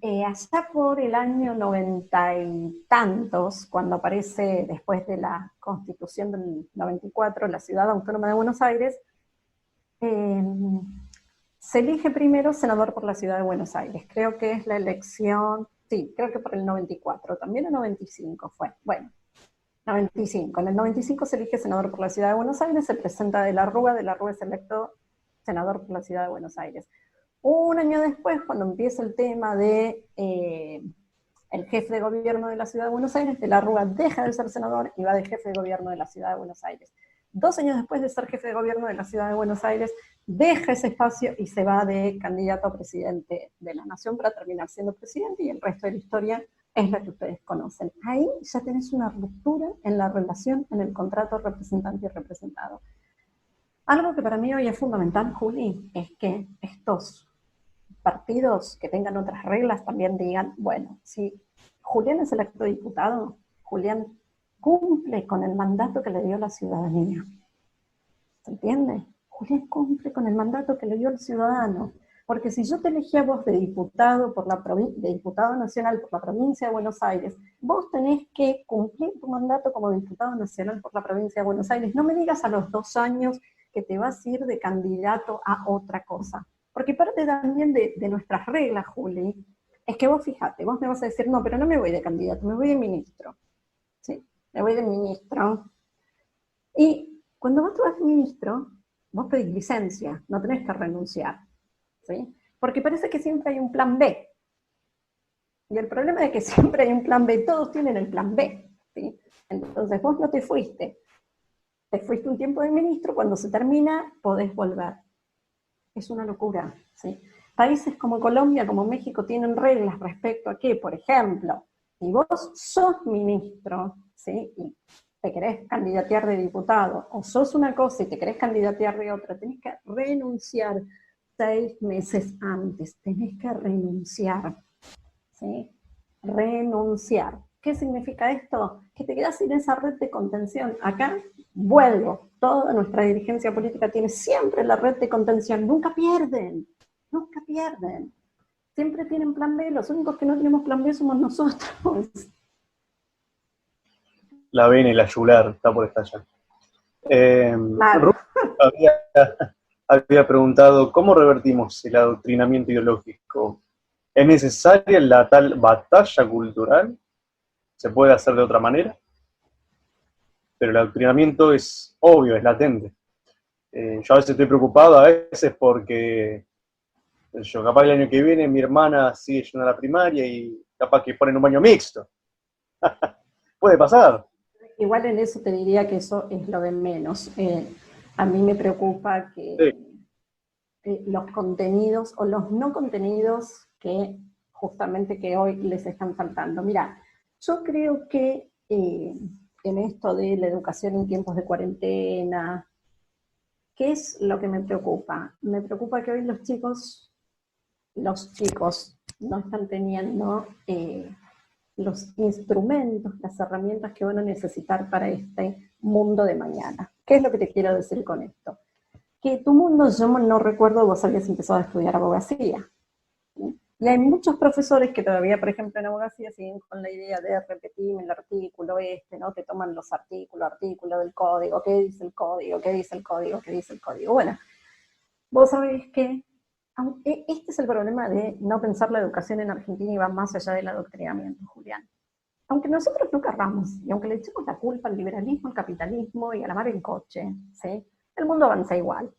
S2: Allá por el año 90 y tantos, cuando aparece después de la Constitución del 94, la Ciudad Autónoma de Buenos Aires, se elige primero senador por la Ciudad de Buenos Aires. Creo que es la elección, sí, creo que por el 94, también el 95 fue. Bueno, 95. En el 95 se elige senador por la Ciudad de Buenos Aires, se presenta de la Rúa es electo senador por la Ciudad de Buenos Aires. Un año después, cuando empieza el tema de el jefe de gobierno de la Ciudad de Buenos Aires, de la Rúa deja de ser senador y va de jefe de gobierno de la Ciudad de Buenos Aires. 2 años después de ser jefe de gobierno de la Ciudad de Buenos Aires, deja ese espacio y se va de candidato a presidente de la Nación para terminar siendo presidente, y el resto de la historia es la que ustedes conocen. Ahí ya tenés una ruptura en la relación, en el contrato representante y representado. Algo que para mí hoy es fundamental, Juli, es que estos partidos que tengan otras reglas también digan, bueno, si Julián es electo diputado, Julián cumple con el mandato que le dio la ciudadanía. ¿Se entiende? Julián cumple con el mandato que le dio el ciudadano. Porque si yo te elegí a vos de diputado, de diputado nacional por la provincia de Buenos Aires, vos tenés que cumplir tu mandato como diputado nacional por la provincia de Buenos Aires. No me digas a los 2 años que te vas a ir de candidato a otra cosa. Porque parte también de nuestras reglas, Juli, es que vos fíjate, vos me vas a decir, no, pero no me voy de candidato, me voy de ministro. ¿Sí? Me voy de ministro. Y cuando vos te vas de ministro, vos pedís licencia, no tenés que renunciar. ¿Sí? Porque parece que siempre hay un plan B. Y el problema es que siempre hay un plan B, todos tienen el plan B. ¿Sí? Entonces vos no te fuiste un tiempo de ministro, cuando se termina podés volver. Es una locura. ¿Sí? Países como Colombia, como México, tienen reglas respecto a que, por ejemplo, si vos sos ministro, ¿sí? Y te querés candidatear de diputado, o sos una cosa y te querés candidatear de otra, tenés que renunciar 6 meses antes, tenés que renunciar, ¿sí? Renunciar. ¿Qué significa esto? Que te quedás sin esa red de contención. Acá, vuelvo, toda nuestra dirigencia política tiene siempre la red de contención, nunca pierden, nunca pierden. Siempre tienen plan B, los únicos que no tenemos plan B somos nosotros.
S1: La vena y la yugular está por estallar.
S2: Claro.
S1: Había preguntado, ¿cómo revertimos el adoctrinamiento ideológico? ¿Es necesaria la tal batalla cultural? ¿Se puede hacer de otra manera? Pero el adoctrinamiento es obvio, es latente. Yo a veces estoy preocupado, a veces porque yo capaz el año que viene mi hermana sigue yendo a la primaria y capaz que ponen un baño mixto. Puede pasar.
S2: Igual en eso te diría que eso es lo de menos. A mí me preocupa que los contenidos o los no contenidos que justamente que hoy les están faltando. Mira, yo creo que en esto de la educación en tiempos de cuarentena, ¿qué es lo que me preocupa? Me preocupa que hoy los chicos no están teniendo los instrumentos, las herramientas que van a necesitar para este mundo de mañana. ¿Qué es lo que te quiero decir con esto? Que tu mundo, yo no recuerdo, vos habías empezado a estudiar abogacía. ¿Sí? Y hay muchos profesores que todavía, por ejemplo, en abogacía siguen con la idea de repetirme el artículo ¿no? Que toman los artículos del código, ¿qué dice el código? ¿Qué dice el código? ¿Qué dice el código? Bueno, vos sabés que este es el problema de no pensar la educación en Argentina y va más allá del adoctrinamiento, Julián. Aunque nosotros no querramos, y aunque le echemos la culpa al liberalismo, al capitalismo y a la mar en coche, ¿sí? El mundo avanza igual.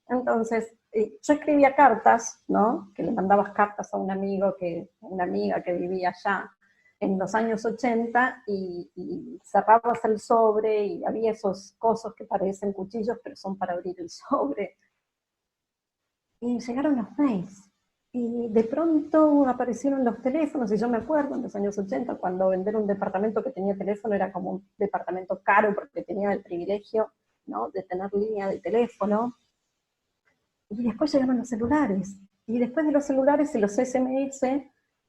S2: Entonces, yo escribía cartas, ¿no? Que le mandabas cartas a un amigo, una amiga que vivía allá en los años 80, y cerrabas el sobre y había esos cosos que parecen cuchillos, pero son para abrir el sobre. Y llegaron los mails. Y de pronto aparecieron los teléfonos, y yo me acuerdo en los años 80, cuando vender un departamento que tenía teléfono era como un departamento caro, porque tenía el privilegio, ¿no? De tener línea de teléfono. Y después llegaron los celulares. Y después de los celulares y los SMS,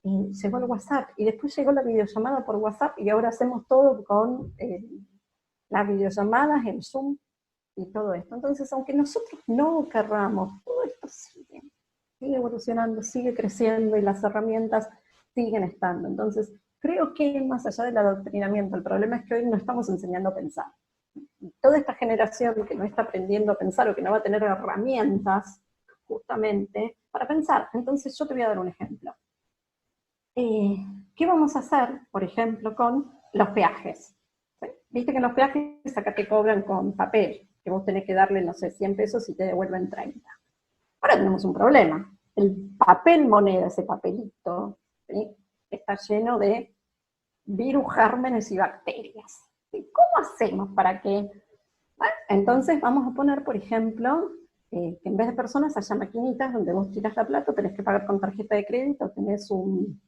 S2: y llegó el WhatsApp, y después llegó la videollamada por WhatsApp, y ahora hacemos todo con las videollamadas, el Zoom, y todo esto. Entonces, aunque nosotros no querramos, todo esto sigue evolucionando, sigue creciendo, y las herramientas siguen estando. Entonces, creo que más allá del adoctrinamiento, el problema es que hoy no estamos enseñando a pensar. Toda esta generación que no está aprendiendo a pensar, o que no va a tener herramientas justamente para pensar. Entonces yo te voy a dar un ejemplo. ¿Qué vamos a hacer, por ejemplo, con los peajes? ¿Sí? Viste que en los peajes acá te cobran con papel, que vos tenés que darle, no sé, 100 pesos y te devuelven 30. Ahora tenemos un problema. El papel moneda, ese papelito, ¿sí?, está lleno de virus, gérmenes y bacterias. ¿Sí? ¿Cómo hacemos para que...? Bueno, entonces vamos a poner, por ejemplo, que en vez de personas haya maquinitas donde vos tirás la plata, tenés que pagar con tarjeta de crédito, tenés un,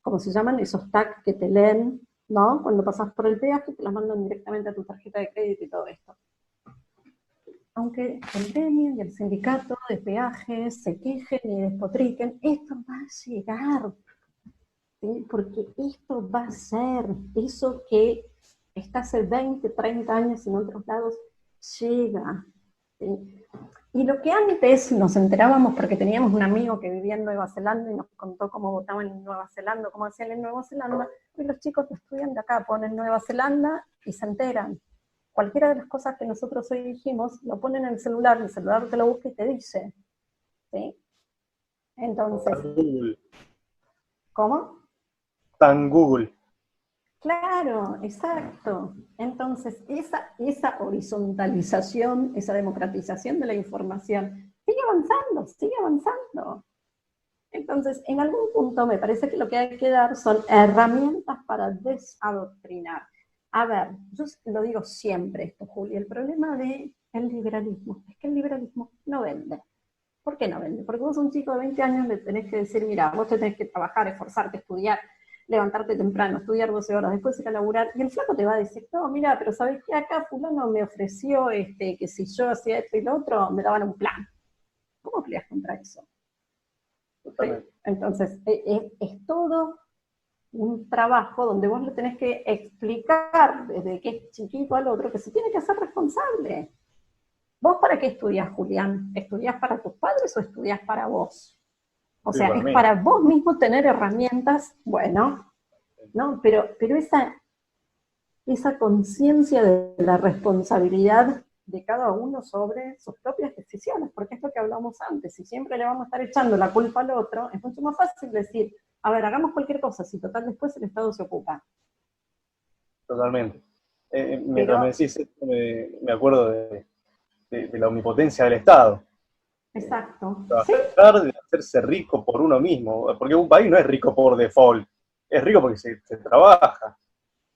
S2: ¿cómo se llaman? Esos tags que te leen, ¿no? Cuando pasás por el peaje, te las mandan directamente a tu tarjeta de crédito y todo esto. Aunque el gremio y el sindicato de peajes se quejen y despotriquen, esto va a llegar, ¿sí? Porque esto va a ser eso que está hace 20, 30 años en otros lados, llega, ¿sí? Y lo que antes nos enterábamos porque teníamos un amigo que vivía en Nueva Zelanda y nos contó cómo votaban en Nueva Zelanda, cómo hacían en Nueva Zelanda, y los chicos que estudian de acá ponen Nueva Zelanda y se enteran. Cualquiera de las cosas que nosotros hoy dijimos, lo ponen en el celular te lo busca y te dice, ¿sí? Entonces,
S1: Google.
S2: ¿cómo?
S1: Tan Google.
S2: Claro, exacto. Entonces, esa horizontalización, esa democratización de la información, sigue avanzando, sigue avanzando. Entonces, en algún punto me parece que lo que hay que dar son herramientas para desadoctrinar. A ver, yo lo digo siempre esto, Juli, el problema del liberalismo es que el liberalismo no vende. ¿Por qué no vende? Porque vos a un chico de 20 años le tenés que decir, mira, vos tenés que trabajar, esforzarte, estudiar, levantarte temprano, estudiar 12 horas, después ir a laburar, y el flaco te va a decir, no, mira, pero ¿sabés qué? Acá fulano me ofreció que si yo hacía esto y lo otro, me daban un plan. ¿Cómo peleas contra eso? ¿Sí? Entonces, es todo un trabajo donde vos le tenés que explicar desde que es chiquito al otro que se tiene que hacer responsable. ¿Vos para qué estudiás, Julián? ¿Estudiás para tus padres o estudiás para vos? O sea, es para vos mismo tener herramientas, bueno, ¿no? Pero esa conciencia de la responsabilidad de cada uno sobre sus propias decisiones, porque es lo que hablamos antes, si siempre le vamos a estar echando la culpa al otro, es mucho más fácil decir, a ver, hagamos cualquier cosa, si total después el Estado se ocupa.
S1: Totalmente. Mientras
S2: Pero,
S1: me decís esto, me acuerdo de la omnipotencia del Estado.
S2: exacto.
S1: Tratar de hacerse rico por uno mismo, porque un país no es rico por default, es rico porque se trabaja.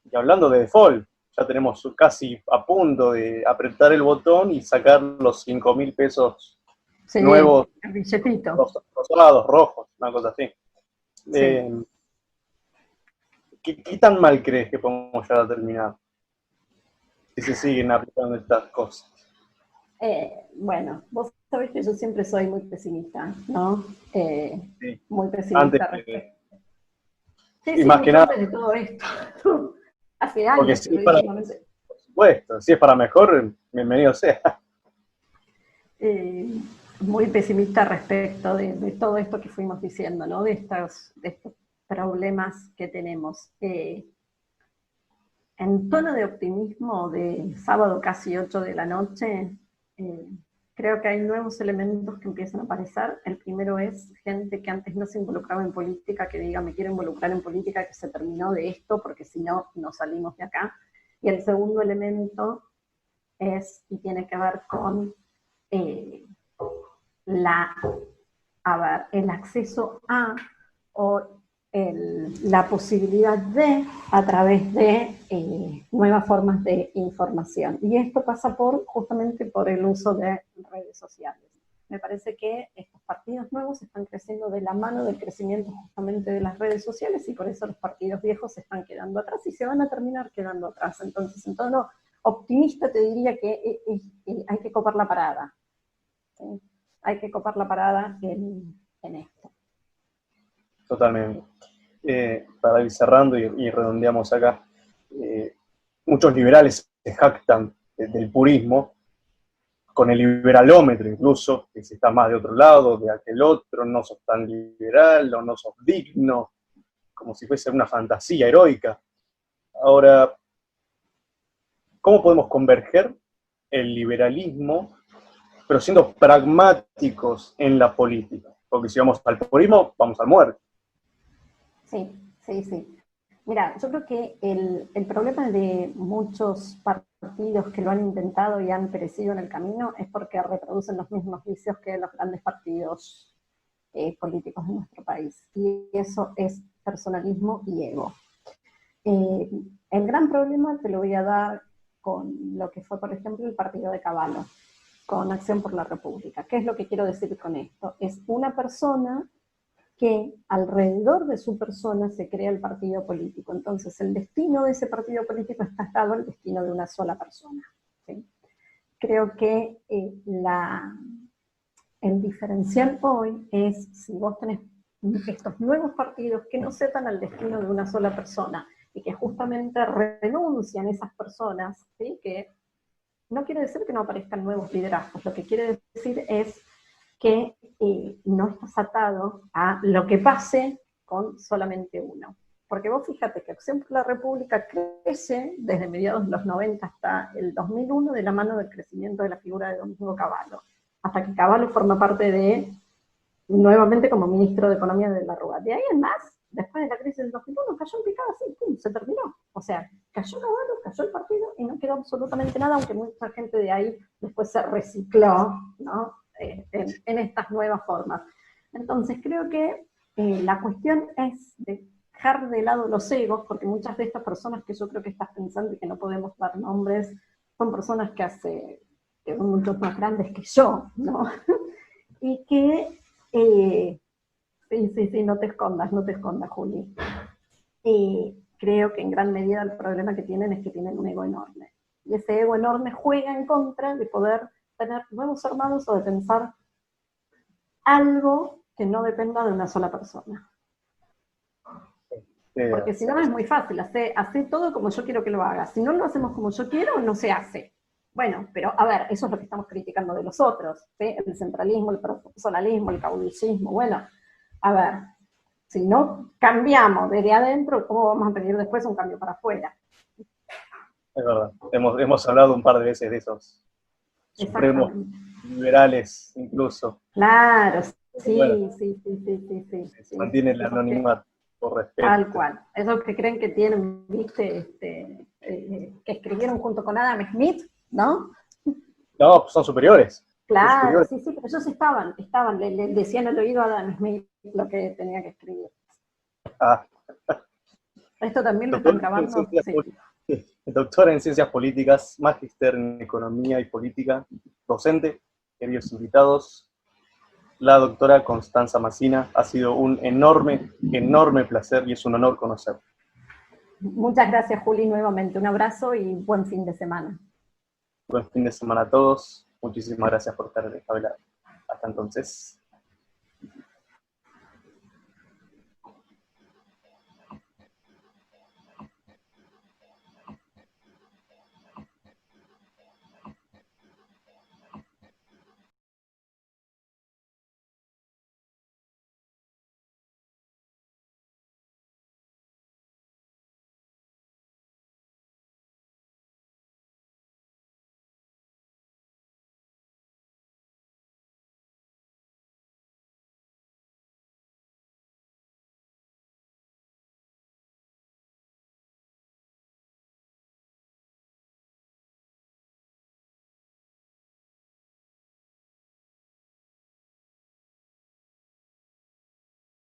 S1: Y hablando de default, ya tenemos casi a punto de apretar el botón y sacar los 5.000 pesos
S2: Sí,
S1: nuevos,
S2: el billetito.
S1: rosados, rojos, una cosa así.
S2: Sí.
S1: ¿Qué tan mal crees que podemos llegar a terminar si se siguen aplicando estas cosas?
S2: Bueno, vos sabés que yo siempre soy muy pesimista, ¿no?
S1: Sí.
S2: Muy pesimista respecto. Sí,
S1: Y más que nada,
S2: de todo esto. Hace
S1: porque
S2: años
S1: si
S2: que
S1: es para,
S2: últimamente.
S1: por supuesto, si es para mejor, bienvenido sea.
S2: Muy pesimista respecto de todo esto que fuimos diciendo, ¿no? De estos problemas que tenemos. En tono de optimismo de sábado casi 8 de la noche, creo que hay nuevos elementos que empiezan a aparecer. El primero es gente que antes no se involucraba en política, que diga, me quiero involucrar en política, que se terminó de esto, porque si no, no salimos de acá. Y el segundo elemento es, y tiene que ver con el acceso a, o la posibilidad de, a través de nuevas formas de información. Y esto pasa justamente por el uso de redes sociales. Me parece que estos partidos nuevos están creciendo de la mano del crecimiento justamente de las redes sociales, y por eso los partidos viejos se están quedando atrás y se van a terminar quedando atrás. Entonces, en tono optimista te diría que hay que copar la parada. ¿Sí? Hay que copar la parada en esto.
S1: Totalmente. para ir cerrando y redondeamos acá, muchos liberales se jactan del purismo, con el liberalómetro incluso, que si estás más de otro lado, de aquel otro, no sos tan liberal o no sos digno, como si fuese una fantasía heroica. Ahora, ¿cómo podemos converger el liberalismo, pero siendo pragmáticos en la política? Porque si vamos al purismo, vamos al muerte.
S2: Sí, sí, sí. Mira, yo creo que el problema de muchos partidos que lo han intentado y han perecido en el camino es porque reproducen los mismos vicios que los grandes partidos políticos de nuestro país. Y eso es personalismo y ego. El gran problema te lo voy a dar con lo que fue, por ejemplo, el partido de Cavallo, con Acción por la República. ¿Qué es lo que quiero decir con esto? Es una persona que alrededor de su persona se crea el partido político. Entonces, el destino de ese partido político está atado al destino de una sola persona. ¿Sí? Creo que el diferencial hoy es si vos tenés estos nuevos partidos que no se atan al destino de una sola persona y que justamente renuncian esas personas, ¿sí? Que no quiere decir que no aparezcan nuevos liderazgos, lo que quiere decir es que no estás atado a lo que pase con solamente uno. Porque vos fíjate que Acción por la República crece desde mediados de los 90 hasta el 2001 de la mano del crecimiento de la figura de Domingo Cavallo, hasta que Cavallo forma parte nuevamente como ministro de Economía de la Rúa. De ahí en más, después de la crisis del 2001, cayó en picada así, ¡pum!, se terminó. O sea, cayó Cavallo, cayó el partido y no quedó absolutamente nada, aunque mucha gente de ahí después se recicló, ¿no? En estas nuevas formas. Entonces creo que la cuestión es dejar de lado los egos, porque muchas de estas personas que yo creo que estás pensando y que no podemos dar nombres, son personas que son mucho más grandes que yo, ¿no? Y que, sí, no te escondas, Juli. Creo que en gran medida el problema que tienen es que tienen un ego enorme. Y ese ego enorme juega en contra de poder tener nuevos hermanos o de pensar algo que no dependa de una sola persona. Porque si no es muy fácil, hace todo como yo quiero que lo haga. Si no lo hacemos como yo quiero, no se hace. Bueno, pero a ver, eso es lo que estamos criticando de los otros, ¿sí? El centralismo, el personalismo, el caudillismo. Bueno, a ver, si no cambiamos desde adentro, ¿cómo vamos a pedir después un cambio para afuera?
S1: Es verdad, hemos hablado un par de veces de esos supremos liberales incluso.
S2: Claro, sí,
S1: bueno,
S2: sí.
S1: Se mantiene el anonimato por respeto.
S2: Tal cual. Esos que creen que tienen, viste, que escribieron junto con Adam Smith, ¿no?
S1: No, son superiores.
S2: Claro, sí, pero ellos estaban, le decían al oído a Adam Smith lo que tenía que escribir.
S1: Ah.
S2: Esto también lo están grabando.
S1: Sí. Doctora en Ciencias Políticas, magíster en Economía y Política, docente, queridos invitados, la doctora Constanza Massina. Ha sido un enorme placer y es un honor conocer.
S2: Muchas gracias, Juli, nuevamente. Un abrazo y buen fin de semana.
S1: Buen fin de semana a todos. Muchísimas gracias por estar hablar. Hasta entonces.